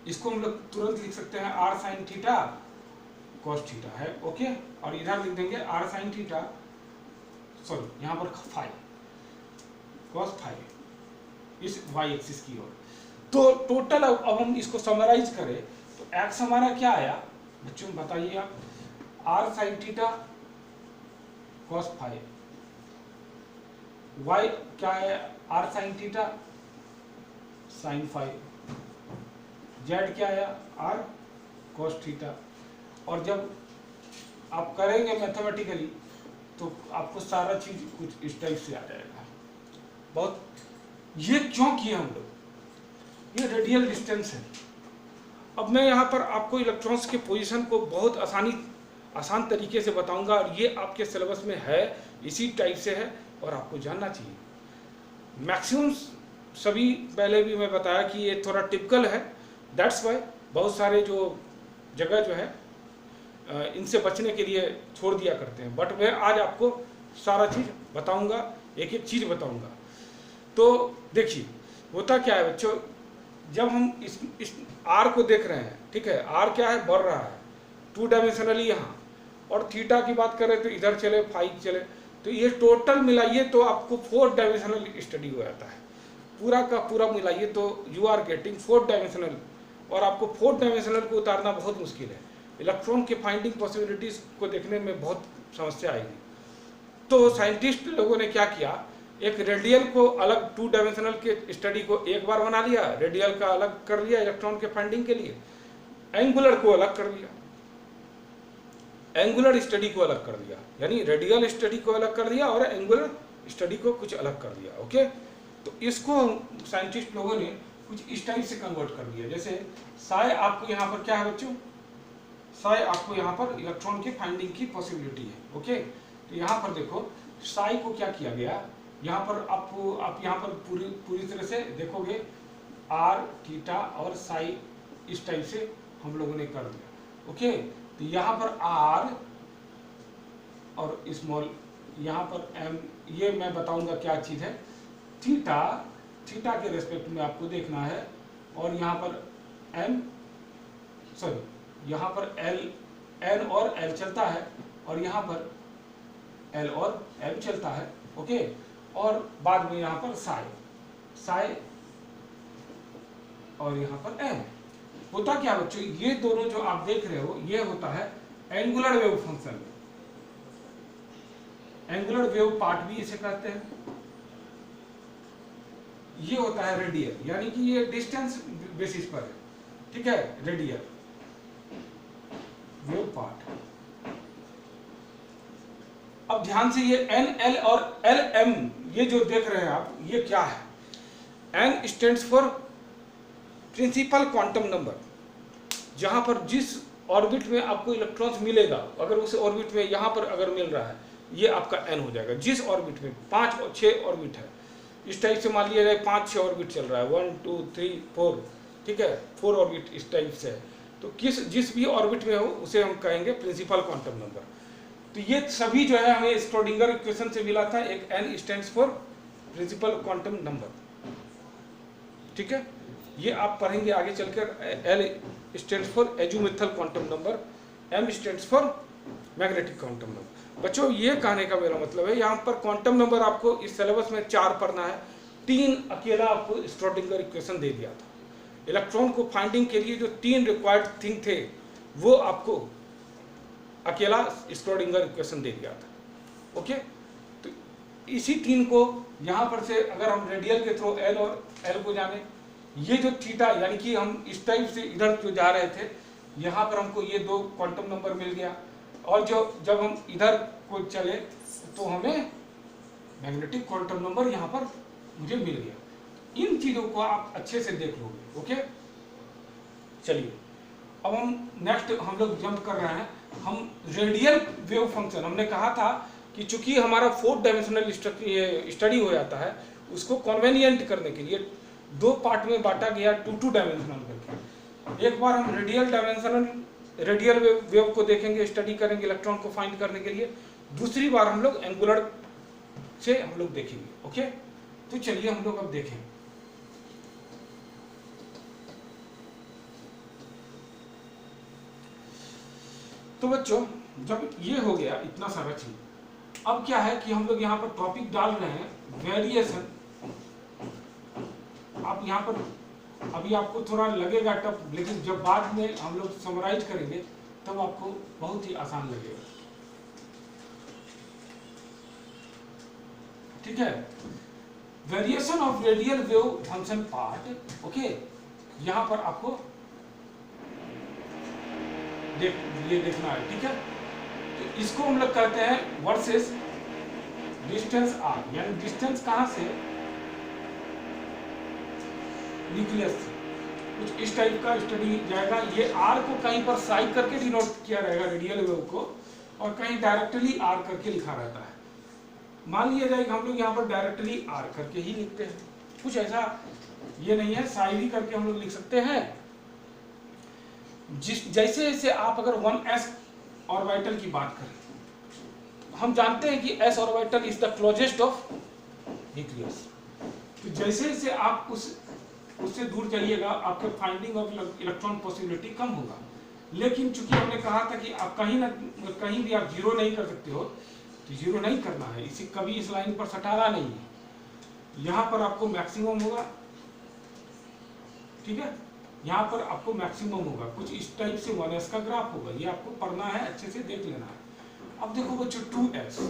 इसको हम लोग तुरंत लिख सकते हैं r sine theta cos theta है, ओके, और इधर लिख देंगे आर साइन थीटा, सॉरी यहाँ पर फाई कॉस फाई इस वाई एक्सिस की ओर। तो टोटल अब हम इसको समराइज करें तो एक्स हमारा क्या आया बच्चों बताइए आप, r sine theta cos phi, y क्या है r sine theta sine phi, z क्या है आर कॉस थीटा। और जब आप करेंगे मैथमेटिकली तो आपको सारा चीज कुछ इस टाइप से आ जाएगा। बहुत ये क्यों किए हम लोग, ये रेडियल डिस्टेंस है। अब मैं यहाँ पर आपको इलेक्ट्रॉन्स के पोजीशन को बहुत आसान तरीके से बताऊंगा, और ये आपके सिलेबस में है, इसी टाइप से है और आपको जानना चाहिए। मैक्सिमम सभी पहले भी मैं बताया कि ये थोड़ा टिपिकल है, दैट्स वाई बहुत सारे जो जगह जो है इनसे बचने के लिए छोड़ दिया करते हैं, बट मैं आज आपको सारा चीज़ बताऊंगा, एक एक चीज़ बताऊंगा। तो देखिए होता क्या है बच्चों, जब हम इस आर को देख रहे हैं, ठीक है, आर क्या है बढ़ रहा है टू डायमेंशनली यहाँ, और थीटा की बात करें तो इधर चले, फाइव चले, तो ये टोटल मिलाइए तो आपको फोर डायमेंशनल स्टडी हो जाता है। पूरा का पूरा मिलाइए तो यू आर गेटिंग 4 डायमेंशनल, और आपको 4 डायमेंशनल को उतारना बहुत मुश्किल है। इलेक्ट्रॉन के फाइंडिंग पॉसिबिलिटीज को देखने में बहुत समस्या आएगी। तो साइंटिस्ट लोगों ने क्या किया, एक रेडियल को अलग 2 डायमेंशनल के स्टडी को एक बार बना लिया, रेडियल का अलग कर लिया इलेक्ट्रॉन के फाइंडिंग के लिए, एंगुलर को अलग कर लिया, एंगुलर स्टडी को अलग कर दिया, यानी रेडियल स्टडी को अलग कर दिया और एंगुलर स्टडी को कुछ अलग कर दिया। ओके, तो इसको साइंटिस्ट लोगों ने कुछ इस टाइप से कन्वर्ट कर दिया। जैसे साय आपको यहाँ पर क्या है बच्चों, साय आपको यहाँ पर इलेक्ट्रॉन के फाइंडिंग की पॉसिबिलिटी है। ओके, तो यहाँ पर देखो साई को क्या किया गया, यहाँ पर आपको आप यहाँ पर पूरी तरह से देखोगे आर थीटा और साई इस टाइप से हम लोगों ने कर दिया। ओके, तो यहाँ पर आर और स्मॉल, यहाँ पर एम, ये मैं बताऊंगा क्या चीज़ है। थीटा, थीटा के रेस्पेक्ट में आपको देखना है, और यहाँ पर एम, सॉरी यहाँ पर एल, एन और एल चलता है, और यहाँ पर एल और एम चलता है। ओके, और बाद में यहाँ पर साई, साई और यहाँ पर एम। होता क्या बच्चों, ये दोनों जो आप देख रहे हो ये होता है angular wave function, angular wave part भी इसे कहते हैं। ये होता है रेडियल, यानी कि ये डिस्टेंस बेसिस पर है, ठीक है, रेडियल वेव पार्ट। अब ध्यान से ये एन, एल और एल, एम ये जो देख रहे हैं आप, ये क्या है, n stands for principal quantum number, जहां पर जिस ऑर्बिट में आपको इलेक्ट्रॉन्स मिलेगा, अगर उस ऑर्बिट में यहाँ पर अगर मिल रहा है, ये आपका एन हो जाएगा। जिस ऑर्बिट में 5 और 6 ऑर्बिट है, इस टाइप से मान लिया जाए 5-6 ऑर्बिट चल रहा है, 1 2 3 4, ठीक है, 4 ऑर्बिट इस टाइप से है, तो जिस भी ऑर्बिट में हो उसे हम कहेंगे प्रिंसिपल क्वांटम नंबर। तो ये सभी जो है हमें श्रोडिंगर इक्वेशन से मिला था, एक N stands for principal quantum number, ठीक है, ये आप पढ़ेंगे आगे चलकर। L stands for azimuthal quantum number, M stands for magnetic quantum number. बच्चों ये कहने का मेरा मतलब है, यहाँ पर क्वांटम नंबर आपको इस सिलेबस में 4 पढ़ना है, 3 अकेला आपको श्रोडिंगर इक्वेशन दे दिया था। इलेक्ट्रॉन को फाइंडिंग के लिए जो 3 रिक्वायर्ड थिंग थे वो आपको अकेला श्रोडिंगर इक्वेशन दे दिया था। ओके, तो इसी 3 को यहाँ पर से अगर हम रेडियल के थ्रू एल और एल को जाने, ये जो थीटा यानी कि हम इस टाइप से इधर जो जा रहे थे, यहाँ पर हमको ये 2 क्वांटम नंबर मिल गया, और जो जब हम इधर को चले तो हमें मैग्नेटिक क्वांटम नंबर यहाँ पर मुझे मिल गया। इन चीज़ों को आप अच्छे से देख लोगे। ओके, चलिए अब हम नेक्स्ट हम लोग जंप कर रहे हैं। हम रेडियल वेव फंक्शन, हमने कहा था कि चूंकि हमारा 4 डायमेंशनल स्टडी हो जाता है, उसको कन्वीनियंट करने के लिए 2 पार्ट में बांटा गया, 2 डायमेंशनल करके। एक बार हम रेडियल वेव को देखेंगे, स्टडी करेंगे इलेक्ट्रॉन को फाइंड करने के लिए, दूसरी बार हम लोग एंगुलर से हम लोग देखेंगे। ओके, तो चलिए हम लोग अब देखें। तो बच्चों जब ये हो गया इतना सारा चीज, अब क्या है कि हम लोग यहाँ पर टॉपिक डाल रहे हैं वेरिएशन। आप यहाँ पर अभी आपको थोड़ा लगेगा टफ, लेकिन जब बाद में हम लोग समराइज करेंगे तब आपको बहुत ही आसान लगेगा, ठीक है। Variation of radial wave function part. Okay, यहाँ पर आपको ये देखना है, ठीक है। तो इसको हम लोग कहते हैं वर्सेस डिस्टेंस आर, यानी डिस्टेंस कहां से, न्यूक्लियस से, कुछ इस टाइप का स्टडी जाएगा। ये आर को कहीं पर साई करके डिनोट किया रहेगा रेडियल वेव को, और कहीं डायरेक्टली आर करके लिखा रहता है। मान लिया जाए कि हम लोग यहाँ पर डायरेक्टली आर करके ही लिखते हैं, कुछ ऐसा ये नहीं है, साई भी करके हम लोग लिख सकते हैं। जैसे जैसे आप अगर 1s ऑर्बिटल की बात करें, हम जानते हैं कि s orbital is the closest of nucleus. तो जैसे जैसे आप उससे दूर जाइएगा, आपके फाइंडिंग ऑफ इलेक्ट्रॉन पॉसिबिलिटी कम होगा। लेकिन चूंकि हमने कहा था कि आप कहीं भी आप जीरो नहीं कर सकते हो, तो जीरो नहीं करना है, इसे कभी इस लाइन पर सटाना नहीं है। यहाँ पर आपको मैक्सिमम होगा, ठीक है, यहाँ पर आपको मैक्सिमम होगा, कुछ इस टाइप से 1s का ग्राफ होगा। ये आपको पढ़ना है, अच्छे से देख लेना है। अब देखो बच्चों 2s,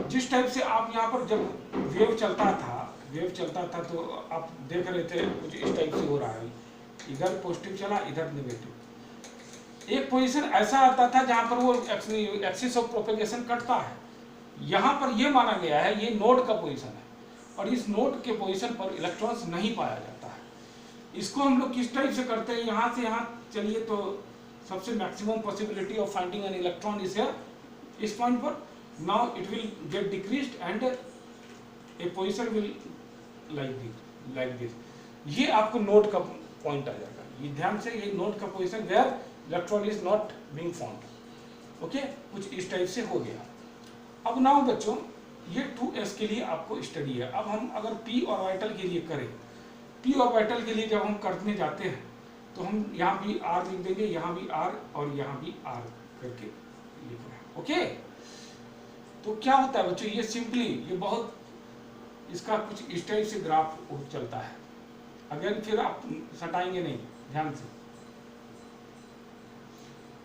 जिस टाइप से आप यहाँ पर जब वेव चलता था तो आप देख रहे थे कुछ इस टाइप से हो रहा है, इधर पॉजिटिव चला, इधर नेगेटिव। एक पोजीशन ऐसा आता था जहाँ पर वो एक्सिस ऑफ प्रोपेगेशन कटता है। यहाँ पर ये माना गया है ये नोड का पोजीशन है, और इस नोड के पोजीशन पर इलेक्ट्रॉन्स नहीं पाया जाता है। इसको हम लोग किस टाइप से करते हैं, यहाँ से यहाँ चलिए तो सबसे maximum possibility of finding an electron is here, इस पॉइंट पर। Now it will get decreased and A position will like this. ये आपको नोड का पॉइंट आ जाएगा, ये ध्यान से, ये नोड का position where electron is not being found. Okay, कुछ इस टाइप से हो गया। अब नाउ बच्चों ये 2s के लिए आपको स्टडी है। अब हम अगर p ऑर्बिटल के लिए करें, p ऑर्बिटल के लिए जब हम करने जाते हैं तो हम यहाँ भी r लिख देंगे, यहाँ भी r और यहाँ भी r करके लिख रहे हैं। ओके, तो क्या होता है बच्चों, ये सिंपली ये बहुत इसका कुछ इस टाइप से ग्राफ चलता है। अगेन फिर आप सटाएंगे नहीं, ध्यान से।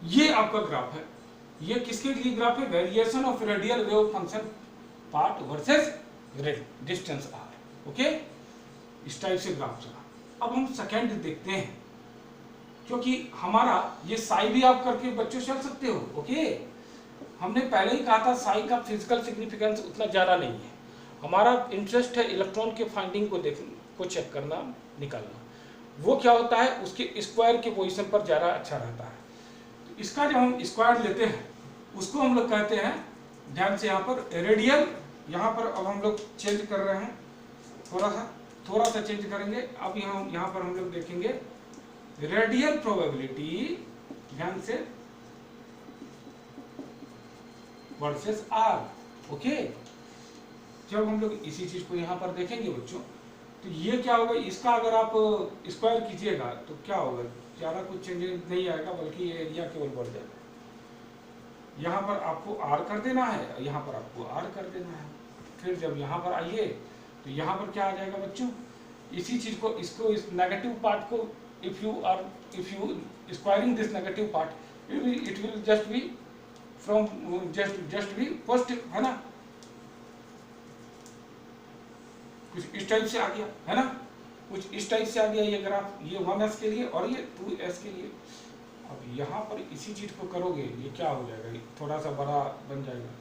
ये आपका ग्राफ है, ये किसके लिए ग्राफ है, variation of radial wave function part versus distance r। Okay, इस टाइप से ग्राफ चला। अब हम सेकंड देखते हैं, क्योंकि हमारा ये साई भी आप करके बच्चों चल सकते हो। ओके, हमने पहले ही कहा था साई का फिजिकल सिग्निफिकेंस उतना ज़्यादा नहीं है। हमारा इंटरेस्ट है इलेक्ट्रॉन के फाइंडिंग को चेक करना, निकालना। वो क्या होता है, उसके स्क्वायर के पोजीशन पर ज़्यादा अच्छा रहता है। तो इसका जब हम स्क्वायर लेते हैं उसको हम लोग कहते हैं, ध्यान से यहाँ पर रेडियल, यहाँ पर अब हम लोग चेंज कर रहे हैं, थोड़ा सा चेंज करेंगे। अब यहाँ पर हम लोग देखेंगे रेडियल प्रोबेबिलिटी, ध्यान से, वर्सेस r। ओके, जब हम लोग इसी चीज को यहाँ पर देखेंगे बच्चों तो ये क्या होगा, इसका अगर आप स्क्वायर कीजिएगा तो क्या होगा, ज़्यादा कुछ चेंजेस नहीं आएगा, बल्कि ये एरिया केवल बढ़ जाएगा। यहाँ पर आपको r कर देना है, यहाँ पर आपको r कर देना है। फिर जब यहाँ पर आइए तो यहाँ पर क्या आ जाएगा बच्चों, इसी चीज को, इसको, इस नेगेटिव पार्ट को if you squaring this negative part it will just be from just be positive, है ना। कुछ इस टाइप से आ गया, है ना, कुछ इस टाइप से आ गया ये ग्राफ, ये 1s के लिए और ये 2s के लिए। अब यहाँ पर इसी चीज को करोगे, ये क्या हो जाएगा, ये थोड़ा सा बड़ा बन जाएगा।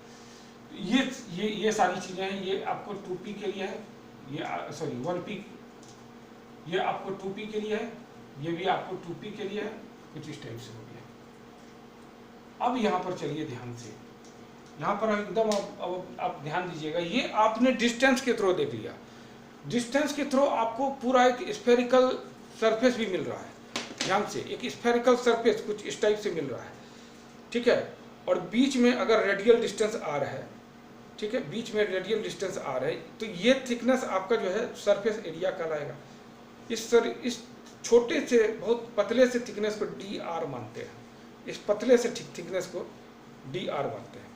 ये सारी चीजें हैं, ये आपको 2p के लिए है, ये सॉरी 1p, ये आपको 2p के लिए है, ये भी आपको 2p के लिए है, कुछ इस टाइप से हो गया। अब यहाँ पर चलिए ध्यान से, यहाँ पर एकदम अब आप ध्यान दीजिएगा, ये आपने डिस्टेंस के थ्रू देख लिया। डिस्टेंस के थ्रू आपको पूरा एक स्फेरिकल सरफेस भी मिल रहा है, ध्यान से, एक स्फेरिकल सरफेस कुछ इस टाइप से मिल रहा है, ठीक है। और बीच में अगर रेडियल डिस्टेंस आ रहा है, ठीक है, बीच में रेडियल डिस्टेंस आ रहा है, तो ये थिकनेस आपका जो है सरफेस एरिया कहलाएगा। इस छोटे से बहुत पतले से थिकनेस को dr मानते हैं, इस पतले से थिकनेस को dr मानते हैं।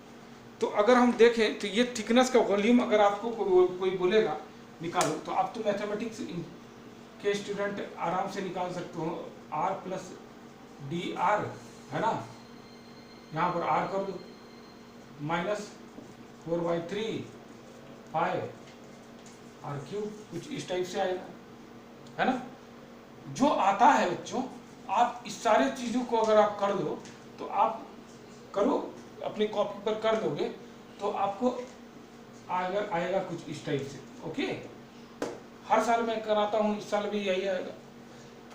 तो अगर हम देखें तो ये थिकनेस का वॉल्यूम अगर आपको कोई बोलेगा निकालो, तो आप तो मैथमेटिक्स के स्टूडेंट आराम से निकाल सकते हो, r प्लस dr, है ना, यहाँ पर r कर दो, माइनस 4/3 पाई r3, कुछ इस टाइप से आएगा, है ना। जो आता है बच्चों, आप इस सारे चीज़ों को अगर आप कर दो, तो आप करो अपनी कॉपी पर कर दोगे तो आपको आएगा कुछ इस टाइप से। ओके, हर साल मैं कराता हूँ, इस साल भी यही आएगा,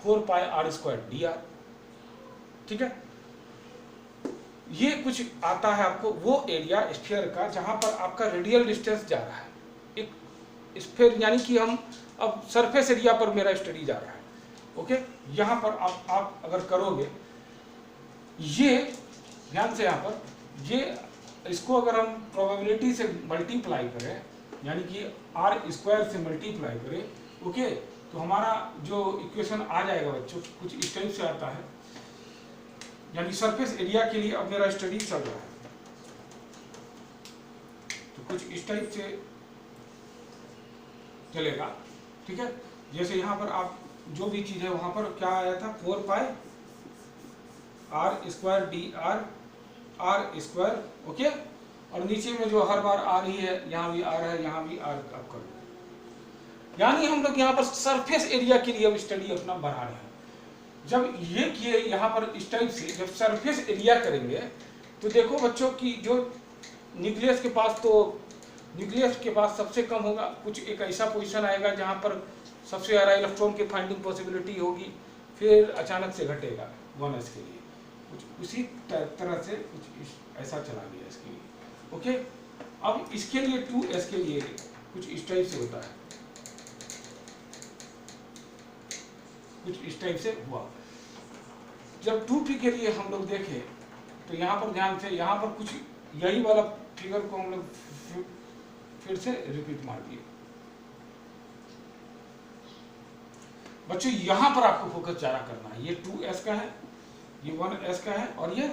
4 पाई r² dr, ठीक है। ये कुछ आता है आपको वो एरिया स्फीयर का जहाँ पर आपका रेडियल डिस्टेंस जा रहा है, एक स्फीयर, यानी कि हम अब सरफेस एरिया पर मेरा स्टडी जा रहा है। ओके, यहाँ पर आप अगर करोगे, ये ध्यान से, यहाँ पर ये, इसको अगर हम प्रोबेबिलिटी से मल्टीप्लाई करें, यानी कि r² से मल्टीप्लाई करें, ओके, तो हमारा जो इक्वेशन आ जाएगा बच्चों कुछ इस टाइप से आता है, यानी सरफेस एरिया के लिए अब मेरा स्टडी चल रहा है, तो कुछ इस टाइप से चलेगा, ठीक है। जैसे यहाँ पर आप जो भी चीज़ है वहाँ पर क्या आया था, 4 पाई r² dr r², ओके। और नीचे में जो हर बार आ रही है, यहाँ भी r है, यहाँ भी r आप कर लो। यानी हम लोग यहाँ पर सरफेस एरिया के लिए अब स्टडी अपना बढ़ा रहे हैं। जब ये किए यहाँ पर इस टाइप से जब सरफेस एरिया करेंगे तो देखो बच्चों की जो न्यूक्लियस के पास, तो न्यूक्लियस के पास सबसे कम होगा, कुछ एक ऐसा पोजीशन आएगा जहाँ पर सबसे ज़्यादा इलेक्ट्रॉन की फाइंडिंग पॉसिबिलिटी होगी, फिर अचानक से घटेगा 1s के लिए, कुछ उसी तरह से कुछ ऐसा चला गया इसके लिए, ओके। अब इसके लिए 2s के लिए कुछ इस टाइप से होता है, कुछ इस टाइप से हुआ। जब 2p के लिए हम लोग देखें तो यहाँ पर ध्यान से, यहाँ पर कुछ यही वाला फिगर को हम लोग फिर से रिपीट मार दिए। बच्चों यहाँ पर आपको फोकस ज्यादा करना है, ये 2s का है, ये 1s का है और ये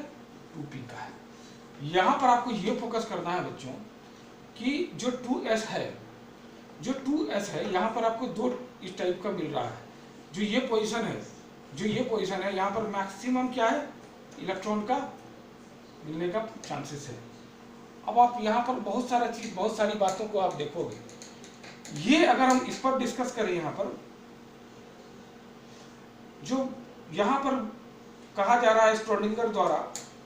2p का है। यहाँ पर आपको ये फोकस करना है बच्चों कि जो 2s है, जो 2s है यहाँ पर आपको दो इस टाइप का मिल रहा है। जो ये पोजीशन है, जो ये पोजीशन है, यहाँ पर मैक्सिमम क्या है, इलेक्ट्रॉन का मिलने का चांसेस है। अब आप यहाँ पर बहुत सारा चीज, बहुत सारी बातों को आप देखोगे। ये अगर हम इस पर डिस्कस करें, यहाँ पर जो यहाँ पर कहा जा रहा है श्रोडिंगर द्वारा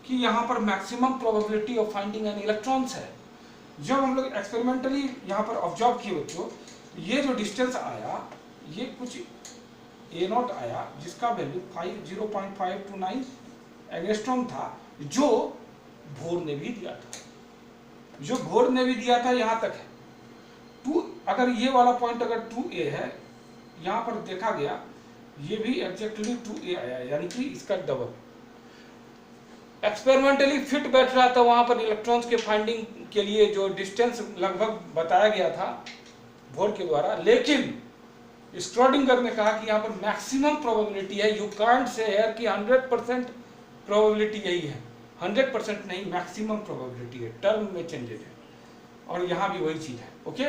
कि यहाँ पर maximum probability of finding an electrons है। जब हम लोग एक्सपेरिमेंटली यहाँ पर ऑब्जर्व किए बच्चों, ये जो डिस्टेंस आया, ये कुछ a0 आया जिसका वैल्यू 0.529 एंगस्ट्रॉम था, जो बोर ने भी दिया था, जो बोर ने भी दिया था, यहाँ तक है 2। अगर ये वाला पॉइंट अगर 2a है, यहाँ पर देखा गया ये भी एग्जैक्टली 2a आया, यानी कि इसका डबल। एक्सपेरिमेंटली फिट बैठ रहा था वहां पर इलेक्ट्रॉन्स के फाइंडिंग के लिए जो डिस्टेंस लगभग बताया गया था बोर के द्वारा, लेकिन श्रोडिंगर ने कहा कि यहाँ पर मैक्सिमम प्रोबेबिलिटी है, यू कांट से हियर कि 100% प्रोबेबिलिटी यही है, 100% नहीं, मैक्सिमम प्रोबेबिलिटी है, टर्म में चेंजेज है। और यहाँ भी वही चीज है, ओके,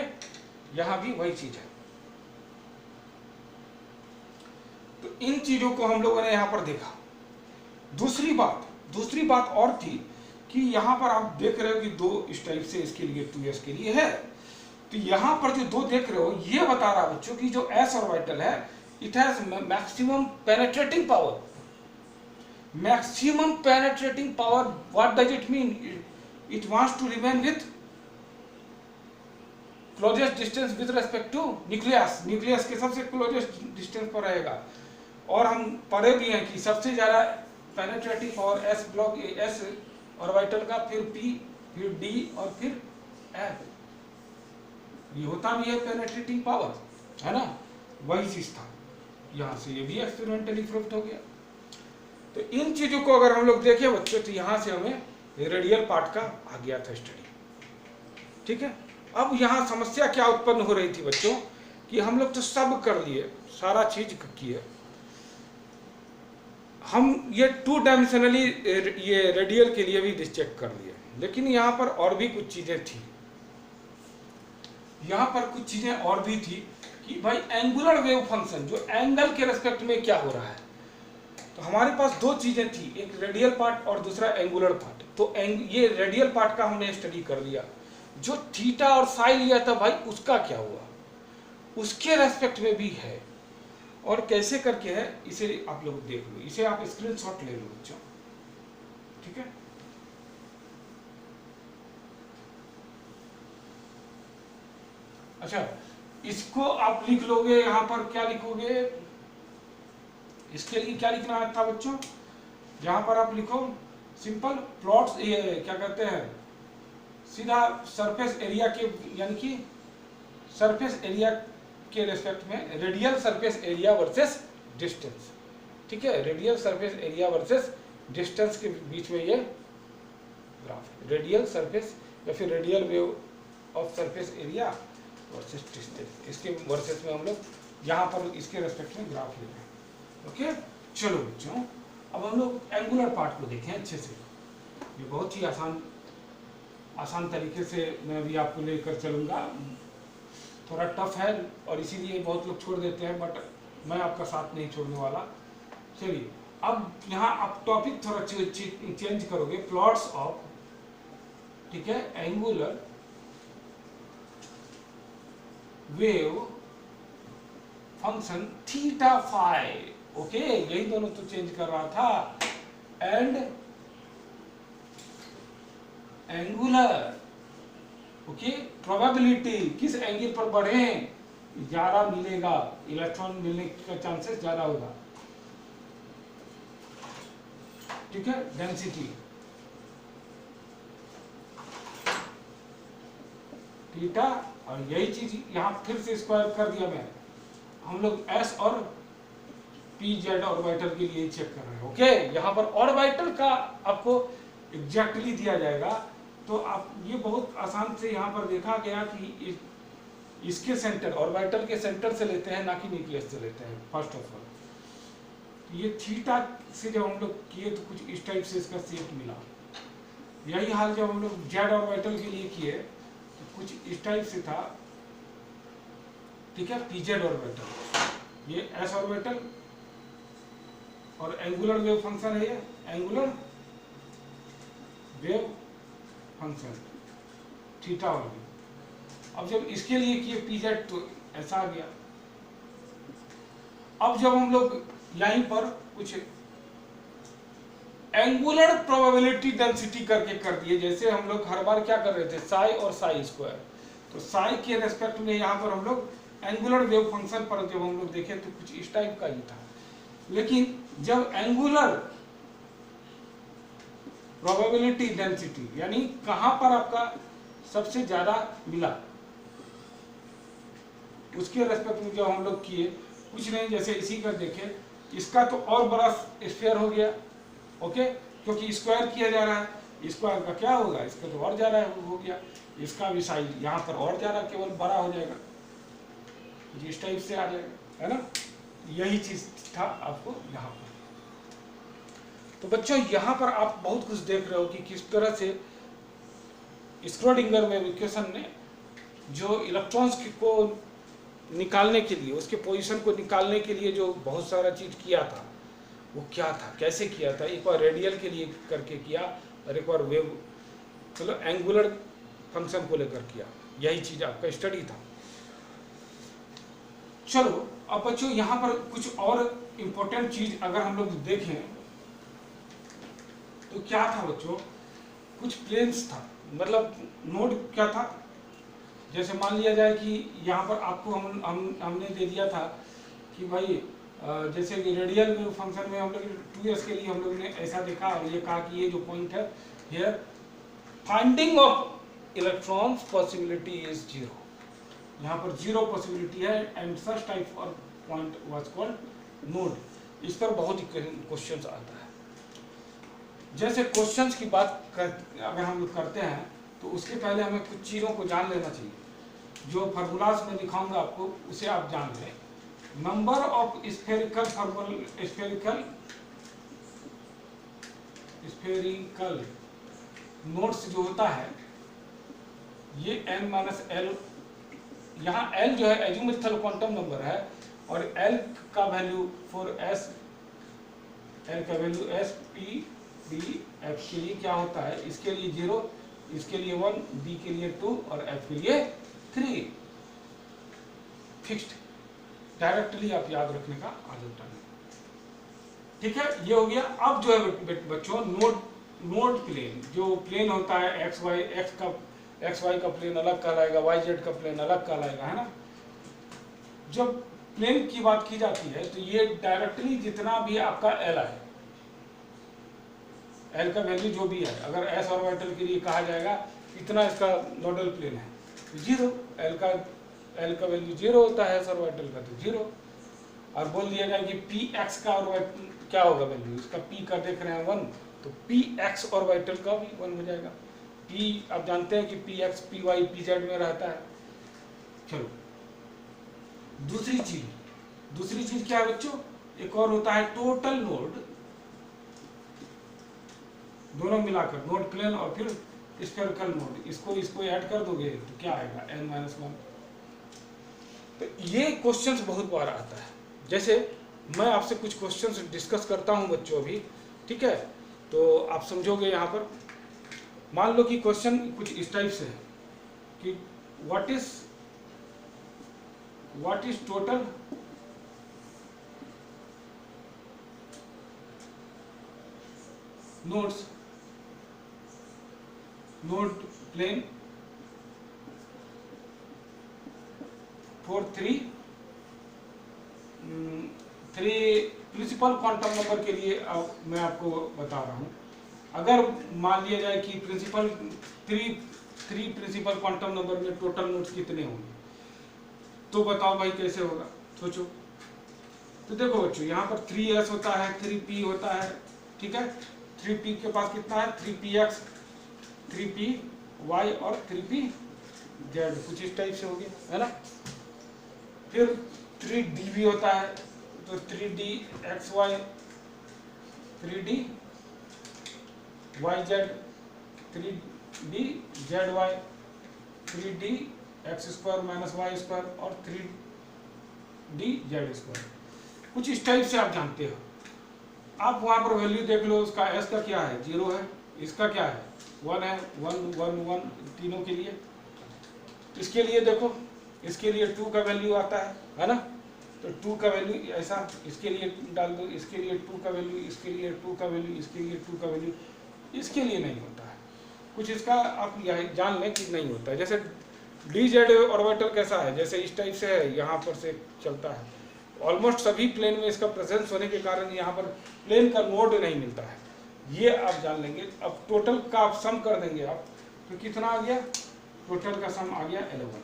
यहाँ भी वही चीज है। तो इन चीजों को हम लोगों ने यहाँ पर देखा। दूसरी बात और थी कि यहाँ पर आप देख रहे हो कि दो इस टाइप से इसके लिए 2s के लिए है, तो यहाँ पर जो दो देख रहे हो ये बता रहा बच्चों कि जो s ऑर्बिटल है, it has maximum penetrating power. Maximum penetrating power, what does it mean? It wants to remain with closest distance with respect to nucleus, nucleus के सबसे क्लोजेस्ट डिस्टेंस पर रहेगा। और हम पढ़े भी हैं कि सबसे ज्यादा penetrating power s block s orbital का, फिर p, फिर d और फिर f, ये होता भी है पेनेट्रेटिंग पावर, है ना, वही चीज था। यहाँ से ये भी एक्सपेरिमेंटली प्रूव्ड हो गया। तो इन चीजों को अगर हम लोग देखें बच्चों, तो यहाँ से हमें रेडियल पार्ट का आ गया था स्टडी, ठीक है। अब यहाँ समस्या क्या उत्पन्न हो रही थी बच्चों कि हम लोग तो सब कर लिए, सारा चीज किए, हम ये 2 डायमेंशनली ये रेडियल के लिए भी चेक कर लिए, लेकिन यहाँ पर और भी कुछ चीजें थी। यहाँ पर कुछ चीजें और भी थी कि भाई एंगुलर वेव फंक्शन, जो एंगल के रेस्पेक्ट में क्या हो रहा है। तो हमारे पास दो चीजें थी, एक रेडियल पार्ट और दूसरा एंगुलर पार्ट। तो ये रेडियल पार्ट का हमने स्टडी कर लिया। जो थीटा और साई लिया था भाई, उसका क्या हुआ, उसके रेस्पेक्ट में भी है, और कैसे करके है इसे आप लोग देख लो, इसे आप स्क्रीनशॉट ले लो बच्चों, ठीक है। अच्छा, इसको आप लिख लोगे, यहाँ पर क्या लिखोगे, इसके लिए क्या लिखना था बच्चों, यहाँ पर आप लिखो सिंपल प्लॉट्स, ये क्या कहते हैं, सीधा सरफेस एरिया के, यानी कि सरफेस एरिया के रेस्पेक्ट में radial surface area versus distance, ठीक है। Radial surface area versus distance के बीच में ये ग्राफ है, रेडियल सरफेस या फिर radial wave of surface area versus distance. इसके वर्सेस में हम लोग यहाँ पर इसके रेस्पेक्ट में ग्राफ ले रहे हैं, ओके। चलो बच्चों, अब हम लोग एंगुलर पार्ट को देखें अच्छे से। ये बहुत ही आसान तरीके से मैं भी आपको लेकर चलूँगा। थोड़ा टफ है और इसीलिए बहुत लोग छोड़ देते हैं, बट मैं आपका साथ नहीं छोड़ने वाला। चलिए अब यहाँ आप टॉपिक थोड़ा चेंज करोगे, प्लॉट्स ऑफ, ठीक है, angular wave function theta phi, okay, यही दोनों तो चेंज कर रहा था, एंड एंगुलर, ओके, प्रोबेबिलिटी, किस एंगल पर बढ़े ज्यादा मिलेगा, इलेक्ट्रॉन मिलने का चांसेस ज्यादा होगा, ठीक है, डेंसिटी थीटा, और यही चीज यहां फिर से स्क्वायर कर दिया मैं, हम लोग एस और पी जेड ऑर्बिटल के लिए चेक कर रहे हैं, ओके। यहाँ पर ऑर्बिटल का आपको एग्जैक्टली दिया जाएगा, तो आप ये बहुत आसान से यहाँ पर देखा गया कि इसके सेंटर, ऑर्बिटल के सेंटर से लेते हैं, ना कि न्यूक्लियस से लेते हैं, फर्स्ट ऑफ ऑल। ये थीटा से जब हम लोग किए तो कुछ इस टाइप से इसका शेप मिला, यही हाल जब हम लोग जेड ऑर्बिटल के लिए किए तो कुछ इस टाइप से था, ठीक है, पीजेड ऑर्बिटल, ये एस ऑर्बिटल, और एंगुलर वेव फंक्शन है ये, एंगुलर वेव फंक्शन थीटा और भी। अब जब इसके लिए किए पीजेड तो ऐसा आ गया। अब जब हम लोग यहीं पर कुछ एंगुलर प्रोबेबिलिटी डेंसिटी करके कर दिए, जैसे हम लोग हर बार क्या कर रहे थे, साई और साई स्क्वायर, तो साई के रेस्पेक्ट में यहाँ पर हम लोग एंगुलर वेव फंक्शन पर जब हम लोग देखे तो कुछ इस टाइप का ही था, लेकिन जब एंगुलर प्रोबेबिलिटी डेंसिटी यानी कहां पर आपका सबसे ज्यादा मिला, उसके रेस्पेक्ट में जब हम लोग किए, कुछ नहीं, जैसे इसी का देखे, इसका तो और बड़ा स्फीयर हो गया, ओके, क्योंकि स्क्वायर किया जा रहा है, स्क्वायर का क्या होगा, इसका तो और ज्यादा हो गया, इसका भी साइज यहाँ पर और ज्यादा केवल बड़ा हो जाएगा, इस टाइप से आ जाएगा, है ना। यही चीज था आपको यहाँ पर। तो बच्चों यहाँ पर आप बहुत कुछ देख रहे हो कि किस तरह से स्क्रोडिंगर वेव इक्वेशन ने जो इलेक्ट्रॉन्स को निकालने के लिए, उसके पोजीशन को निकालने के लिए जो बहुत सारा चीज किया था, वो क्या था, कैसे किया था, एक बार रेडियल के लिए करके किया और एक बार वेव मतलब एंगुलर फंक्शन को लेकर किया, यही चीज आपका स्टडी था। चलो अब बच्चों यहाँ पर कुछ और इम्पोर्टेंट चीज अगर हम लोग देखें तो क्या था बच्चों, कुछ प्लेन्स था, मतलब नोड क्या था, जैसे मान लिया जाए कि यहाँ पर आपको हमने दे दिया था कि भाई जैसे कि रेडियल वेव फंक्शन में हम लोग 2s के लिए हम लोग ने ऐसा देखा और ये कहा कि ये जो पॉइंट है here finding of electrons possibility is 0, यहाँ पर 0 पॉसिबिलिटी है, and such type of point was called node. इस पर बहुत ही क्वेश्चंस आता है। जैसे क्वेश्चंस की बात अगर हम लोग करते हैं तो उसके पहले हमें कुछ चीज़ों को जान लेना चाहिए, जो फार्मूलाज में दिखाऊंगा आपको उसे आप जान लें। नंबर ऑफ स्फेरिकल नोड्स जो होता है ये n-l, यहाँ l जो है एजुमेथल क्वांटम नंबर है, और l का वैल्यू फॉर s, l का value s p d f के लिए क्या होता है, इसके लिए 0, इसके लिए 1, d के लिए 2 और f के लिए 3, फिक्स्ड, डायरेक्टली आप याद रखने का आदत डालें, ठीक है। ये हो गया। अब जो है बच्चों नोड प्लेन, जो प्लेन होता है एक्स वाई का प्लेन अलग कहलाएगा, वाई जेड का प्लेन अलग कहलाएगा, है ना। जब प्लेन की बात की जाती है तो ये डायरेक्टली जितना भी आपका एल है, एल का वैल्यू जो भी है, अगर एस ऑर्बिटल के लिए कहा जाएगा इतना इसका नोडल प्लेन है तो 0, एल का वैल्यू 0 होता है, एस ऑर्बिटल का तो 0, और बोल दिया जाए कि पी एक्स का ऑर्बिटल क्या होगा वैल्यू, इसका पी का देख रहे हैं 1, तो पी एक्स ऑर्बिटल का भी 1 हो जाएगा। पी आप जानते हैं कि p x p y p z में रहता है। चलो दूसरी चीज क्या है बच्चों, एक और होता है टोटल नोड, दोनों मिलाकर नोड प्लेन और फिर स्फेरिकल नोड, इसको ऐड कर दोगे तो क्या आएगा n-1, तो ये क्वेश्चंस बहुत बार आता है। जैसे मैं आपसे कुछ क्वेश्चंस डिस्कस करता हूं बच्चों अभी, ठीक है, तो आप समझोगे। यहाँ पर मान लो कि क्वेश्चन कुछ इस टाइप से है कि what is total node plane for three principal quantum number के लिए मैं आपको बता रहा हूं। अगर मान लिया जाए कि थ्री प्रिंसिपल क्वांटम नंबर में टोटल नोड्स कितने होंगे, तो बताओ भाई कैसे होगा, सोचो। तो देखो बच्चों, यहाँ पर 3s होता है, 3p होता है, ठीक है। 3p के पास कितना है, 3px, 3py और 3pz, कुछ इस टाइप से हो गया, है ना। फिर 3d भी होता है, तो 3dxy, 3dyz, 3dzy, 3dx² minus y² और 3dz²। कुछ इस टाइप से आप जानते हो। आप वहां पर वैल्यू देख लो, उसका s का क्या है, 0 है, इसका क्या है, 1 है, 1 1 1 तीनों के लिए। इसके लिए देखो, इसके लिए 2 का वैल्यू आता है ना, तो 2 का वैल्यू ऐसा, इसके लिए डाल दो, इसके लिए 2 का वैल्यू, इसके लिए 2 का वैल्यू, इसके लिए 2 का वैल्यू, इसके लिए नहीं होता है कुछ। इसका आप जान लें कि नहीं होता है। जैसे dz ऑर्बिटल कैसा है, जैसे इस टाइप से है, यहाँ पर से चलता है। ऑलमोस्ट सभी प्लेन में इसका प्रेजेंस होने के कारण यहाँ पर प्लेन का नोड नहीं मिलता है, ये आप जान लेंगे। अब टोटल का आप सम कर देंगे आप, तो कितना आ गया, टोटल का सम आ गया 11,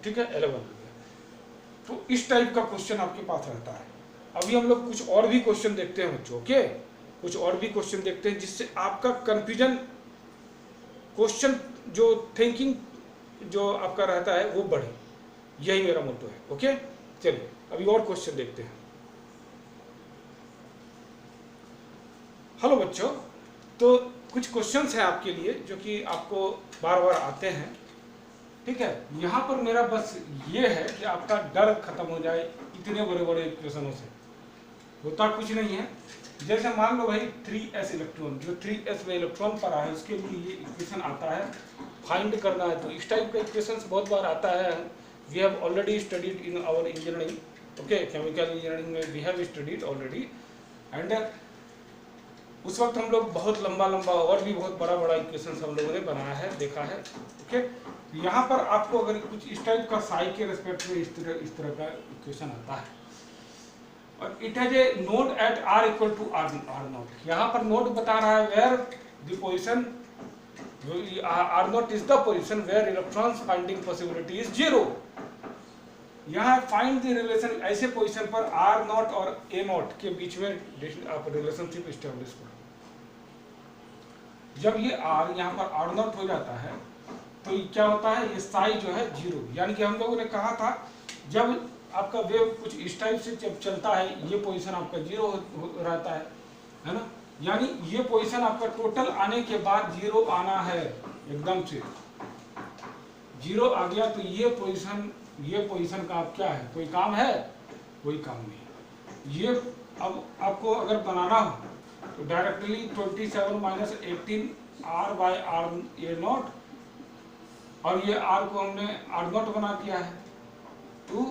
ठीक है, 11 आ गया। तो इस टाइप का क्वेश्चन आपके पास रहता है। अभी हम लोग कुछ और भी क्वेश्चन देखते हैं बच्चों, ओके, कुछ और भी क्वेश्चन देखते हैं जिससे आपका कंफ्यूजन, क्वेश्चन जो थिंकिंग जो आपका रहता है वो बढ़े, यही मेरा मोटो है, ओके। चलिए अभी और क्वेश्चन देखते हैं। हेलो बच्चों, तो कुछ क्वेश्चंस हैं आपके लिए जो कि आपको बार बार आते हैं, ठीक है। यहाँ पर मेरा बस ये है कि आपका डर खत्म हो जाए इतने बड़े बड़े इक्वेशनों से। होता कुछ नहीं है। जैसे मान लो भाई 3s इलेक्ट्रॉन, जो 3s में इलेक्ट्रॉन पर है, उसके लिए ये इक्वेशन आता है, फाइंड करना है। तो इस टाइप का इक्वेशंस बहुत बार आता है। We have already studied in our engineering, okay, chemical engineering में we have studied already. And उस वक्त हम लोग बहुत लंबा और भी बहुत बड़ा इक्वेशंस हम लोगों ने बनाया है, देखा है, ओके। यहाँ पर आपको अगर कुछ इस टाइप का साई के रेस्पेक्ट में इस तरह का इक्वेशन आता है, और it has a node at r equal to r naught. यहाँ पर नोड बता रहा है where the position, r naught is the position where electrons finding possibility is 0। यहाँ फाइंड द रिलेशन, ऐसे पोजीशन पर r नॉट और a नॉट के बीच में आप रिलेशनशिप एस्टेब्लिश करो। जब ये r यहाँ पर r नॉट हो जाता है तो क्या होता है, ये साई जो है 0, यानी कि हम लोगों ने कहा था जब आपका वेव कुछ इस टाइप से जब चलता है, ये पोजीशन आपका 0 रहता है ना। यानी ये पोजीशन आपका टोटल आने के बाद 0 आना है, एकदम से 0 आ गया। तो ये पोजीशन का आप क्या है, कोई काम है, कोई काम नहीं। ये अब आपको अगर बनाना हो तो directly 27 minus 18 r by r a naught, और ये r को हमने r नॉट बना दिया है, 2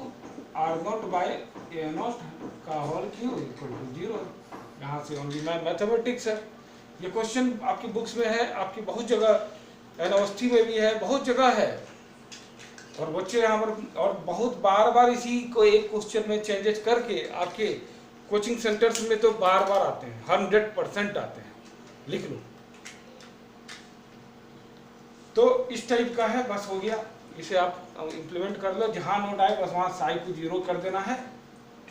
r naught by a naught का होल क्यूब इक्वल टू 0। यहाँ से ओनली मैथमेटिक्स है। ये क्वेश्चन आपकी बुक्स में है, आपकी बहुत जगह, यूनिवर्सिटी में भी है, बहुत जगह है, और बच्चे यहाँ पर और बहुत बार इसी को एक क्वेश्चन में चेंजेस करके आपके कोचिंग सेंटर्स में तो बार आते हैं, 100% आते हैं, लिख लो। तो इस टाइप का है, बस हो गया, इसे आप इम्प्लीमेंट कर लो। जहाँ नोट आए बस वहाँ साई को 0 कर देना है,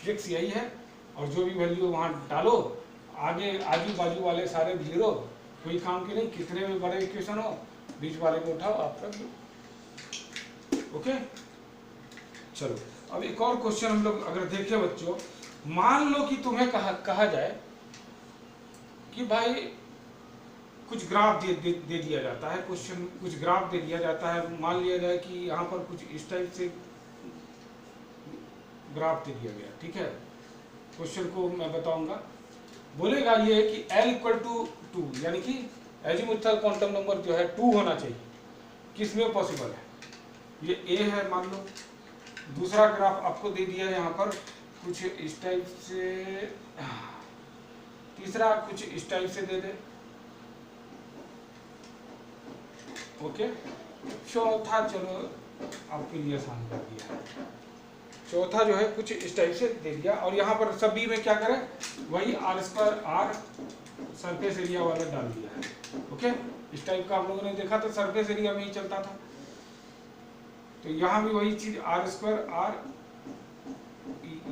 ट्रिक्स यही है। और जो भी वैल्यू वहाँ डालो, आगे आजू बाजू वाले सारे 0, कोई काम के नहीं। कितने भी बड़े इक्वेशन हो, बीच वाले को उठाओ, आप रख दो, ओके। चलो अब एक और क्वेश्चन हम लोग अगर देखें बच्चों, मान लो कि तुम्हें कहा जाए कि भाई कुछ ग्राफ दे दिया जाता है, क्वेश्चन कुछ ग्राफ दे दिया जाता है। मान लिया जाए कि यहाँ पर कुछ इस टाइप से ग्राफ दे दिया गया, ठीक है। क्वेश्चन को मैं बताऊंगा। बोलेगा ये कि L इक्वल टू 2, यानी कि एजीमुथल क्वांटम नंबर जो है 2 होना चाहिए, किसमें पॉसिबल है? ये A है मान लो। दूसरा ग्राफ आपको दे दिया है यहाँ पर कुछ इस टाइप से, तीसरा कुछ इस टाइप से दे दे, ओके। चौथा चलो आपके लिए आसान कर दिया, चौथा जो है कुछ इस टाइप से दे दिया, और यहाँ पर सभी में क्या करें, वही r² r सरफेस एरिया वाला डाल दिया है, ओके। इस टाइप का आप लोगों ने देखा तो सरफेस एरिया में ही चलता था, तो यहाँ भी वही चीज r² r,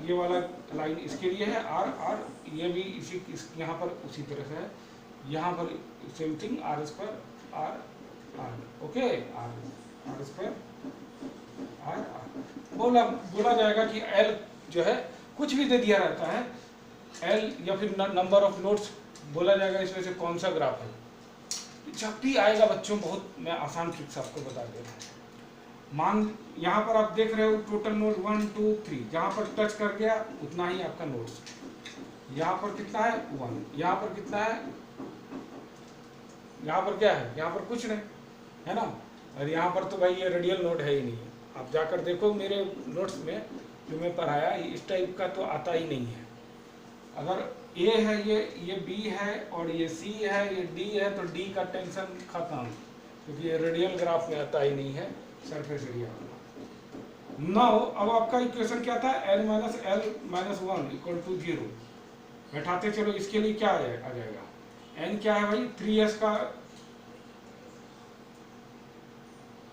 ये वाला लाइन इसके लिए है, r ये भी इसी यहाँ पर उसी तरह से है, यहाँ पर same thing r² r, okay, r² r। बोला जाएगा कि L जो है कुछ भी दे दिया रहता है, L या फिर नंबर ऑफ नोड्स बोला जाएगा, इसमें से कौन सा ग्राफ है। जब भी आएगा बच्चों, बहुत मैं आसान ट्रिक्स आपको बता दे रहा हूँ। मान यहाँ पर आप देख रहे हो टोटल नोड 1 2 3, जहाँ पर टच कर गया उतना ही आपका नोड्स। यहाँ पर कितना है 1, यहाँ पर कितना है, यहाँ पर क्या है, यहाँ पर कुछ नहीं है ना, और यहाँ पर तो भाई ये रेडियल नोड है ही नहीं। आप जाकर देखो मेरे नोट्स में जो मैं पढ़ाया, इस टाइप का तो आता ही नहीं है। अगर A है, ये B है, और ये C है, ये D है, तो D का टेंशन खत्म, क्योंकि ये रेडियल ग्राफ में आता ही नहीं है सरफेस एरिया वाला। नाउ अब आपका इक्वेशन क्या था, L minus L minus 1 equal to 0। बैठाते चलो, इसके लिए क्या आ जाएगा, N क्या है भाई 3s का।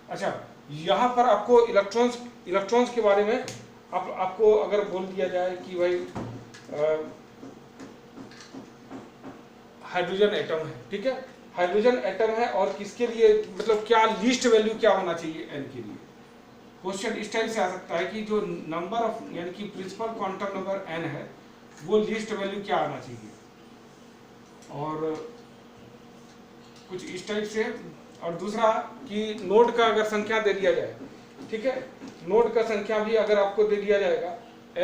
अच्छा, यहाँ पर आपको इलेक्ट्रॉन्स के बारे में आपको अगर बोल दिया जाए कि भाई हाइड्रोजन एटम है, ठीक है, हाइड्रोजन एटम है, और किसके लिए, मतलब क्या लीस्ट वैल्यू क्या होना चाहिए N के लिए। क्वेश्चन इस टाइप से आ सकता है कि जो नंबर ऑफ, यानी कि प्रिंसिपल क्वांटम नंबर N है, वो लीस्ट वैल्यू क्या आना चाहिए, और कुछ इस टाइप से। और दूसरा कि नोड का अगर संख्या दे दिया जाए, ठीक है, नोड का संख्या भी अगर आपको दे दिया जाएगा,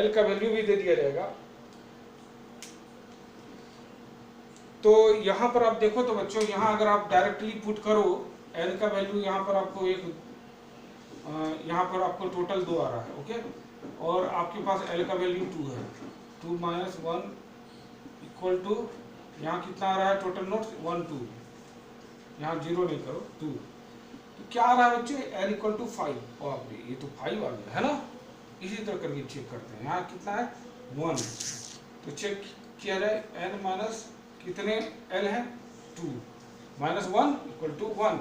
L का वैल्यू भी दे दिया जाएगा, तो यहाँ पर आप देखो तो बच्चों, यहाँ अगर आप डायरेक्टली पुट करो L का वैल्यू, यहाँ पर आपको यहाँ पर आपको टोटल 2 आ रहा है, ओके, और आपके पास L का वैल्यू 2 है, 2 माइनस 1 इक्वल टू, यहाँ कितना आ रहा है टोटल नोट्स 1 2, यहाँ 0 नहीं करो 2, तो क्या आ रहा है बच्चे, L इक्वल टू 5। और ये तो 5 आ गया है ना। इसी तरह करके चेक करते हैं, यहाँ कितना है 1, तो चेक किया जाए N माइनस कितने L है 2, माइनस 1 इक्वल टू 1,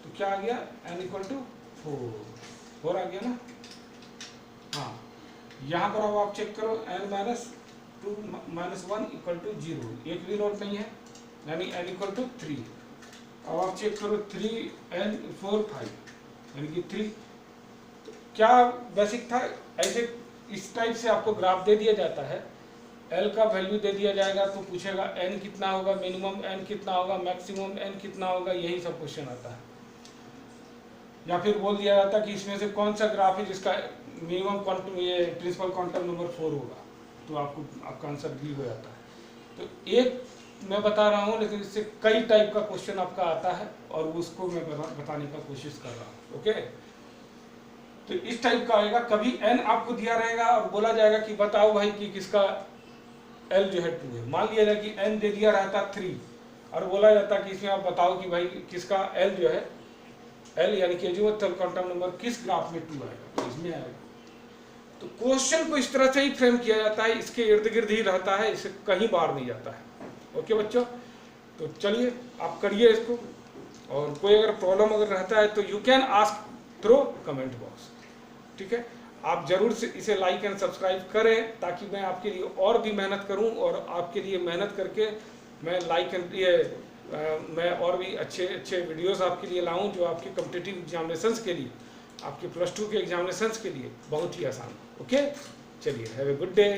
तो क्या आ गया N इक्वल टू 4 आ गया ना। हाँ, यहाँ पर अब आप चेक करो N minus 2 minus 1 equal to 0, एक भी नोट नहीं है, यानी N इक्वल टू 3। अब आप चेक करो 3 N 4 5, यानी कि 3। तो क्या बेसिक था, ऐसे इस टाइप से आपको ग्राफ दे दिया जाता है, L का वैल्यू दे दिया जाएगा, तो पूछेगा N कितना होगा, मिनिमम N कितना होगा, मैक्सिमम N कितना होगा, यही सब क्वेश्चन आता है। या फिर बोल दिया जाता है कि इसमें से कौन सा ग्राफ है जिसका मिनिमम क्वांटम, ये प्रिंसिपल क्वांटम नंबर 4 होगा, तो आपका आंसर भी हो जाता है। तो एक मैं बता रहा हूँ, लेकिन इससे कई टाइप का क्वेश्चन आपका आता है, और उसको मैं बताने का कोशिश कर रहा हूँ, ओके। तो इस टाइप का आएगा, कभी N आपको दिया रहेगा और बोला जाएगा कि बताओ भाई कि किसका L जो है 2 है। मान लिया जाए कि N दे दिया रहता 3, और बोला जाता कि इसमें आप बताओ कि भाई किसका L जो है, L यानी कि एजीमुथल क्वांटम नंबर किस ग्राफ में 2 आएगा, तो इसमें आएगा। तो क्वेश्चन को इस तरह से ही फ्रेम किया जाता है, इसके इर्द गिर्द ही रहता है, इसे कहीं बाहर नहीं जाता है, ओके बच्चों। तो चलिए आप करिए इसको, और कोई अगर प्रॉब्लम अगर रहता है तो you can ask through comment box, ठीक है। आप जरूर से इसे लाइक एंड सब्सक्राइब करें, ताकि मैं आपके लिए और भी मेहनत करूं, और आपके लिए मेहनत करके मैं मैं और भी अच्छे वीडियोस आपके लिए लाऊं, जो आपके कॉम्पिटिटिव एग्जामिनेशंस के लिए, आपके +2 के एग्जामिनेशंस के लिए बहुत ही आसान। ओके, चलिए, हैव ए गुड डे।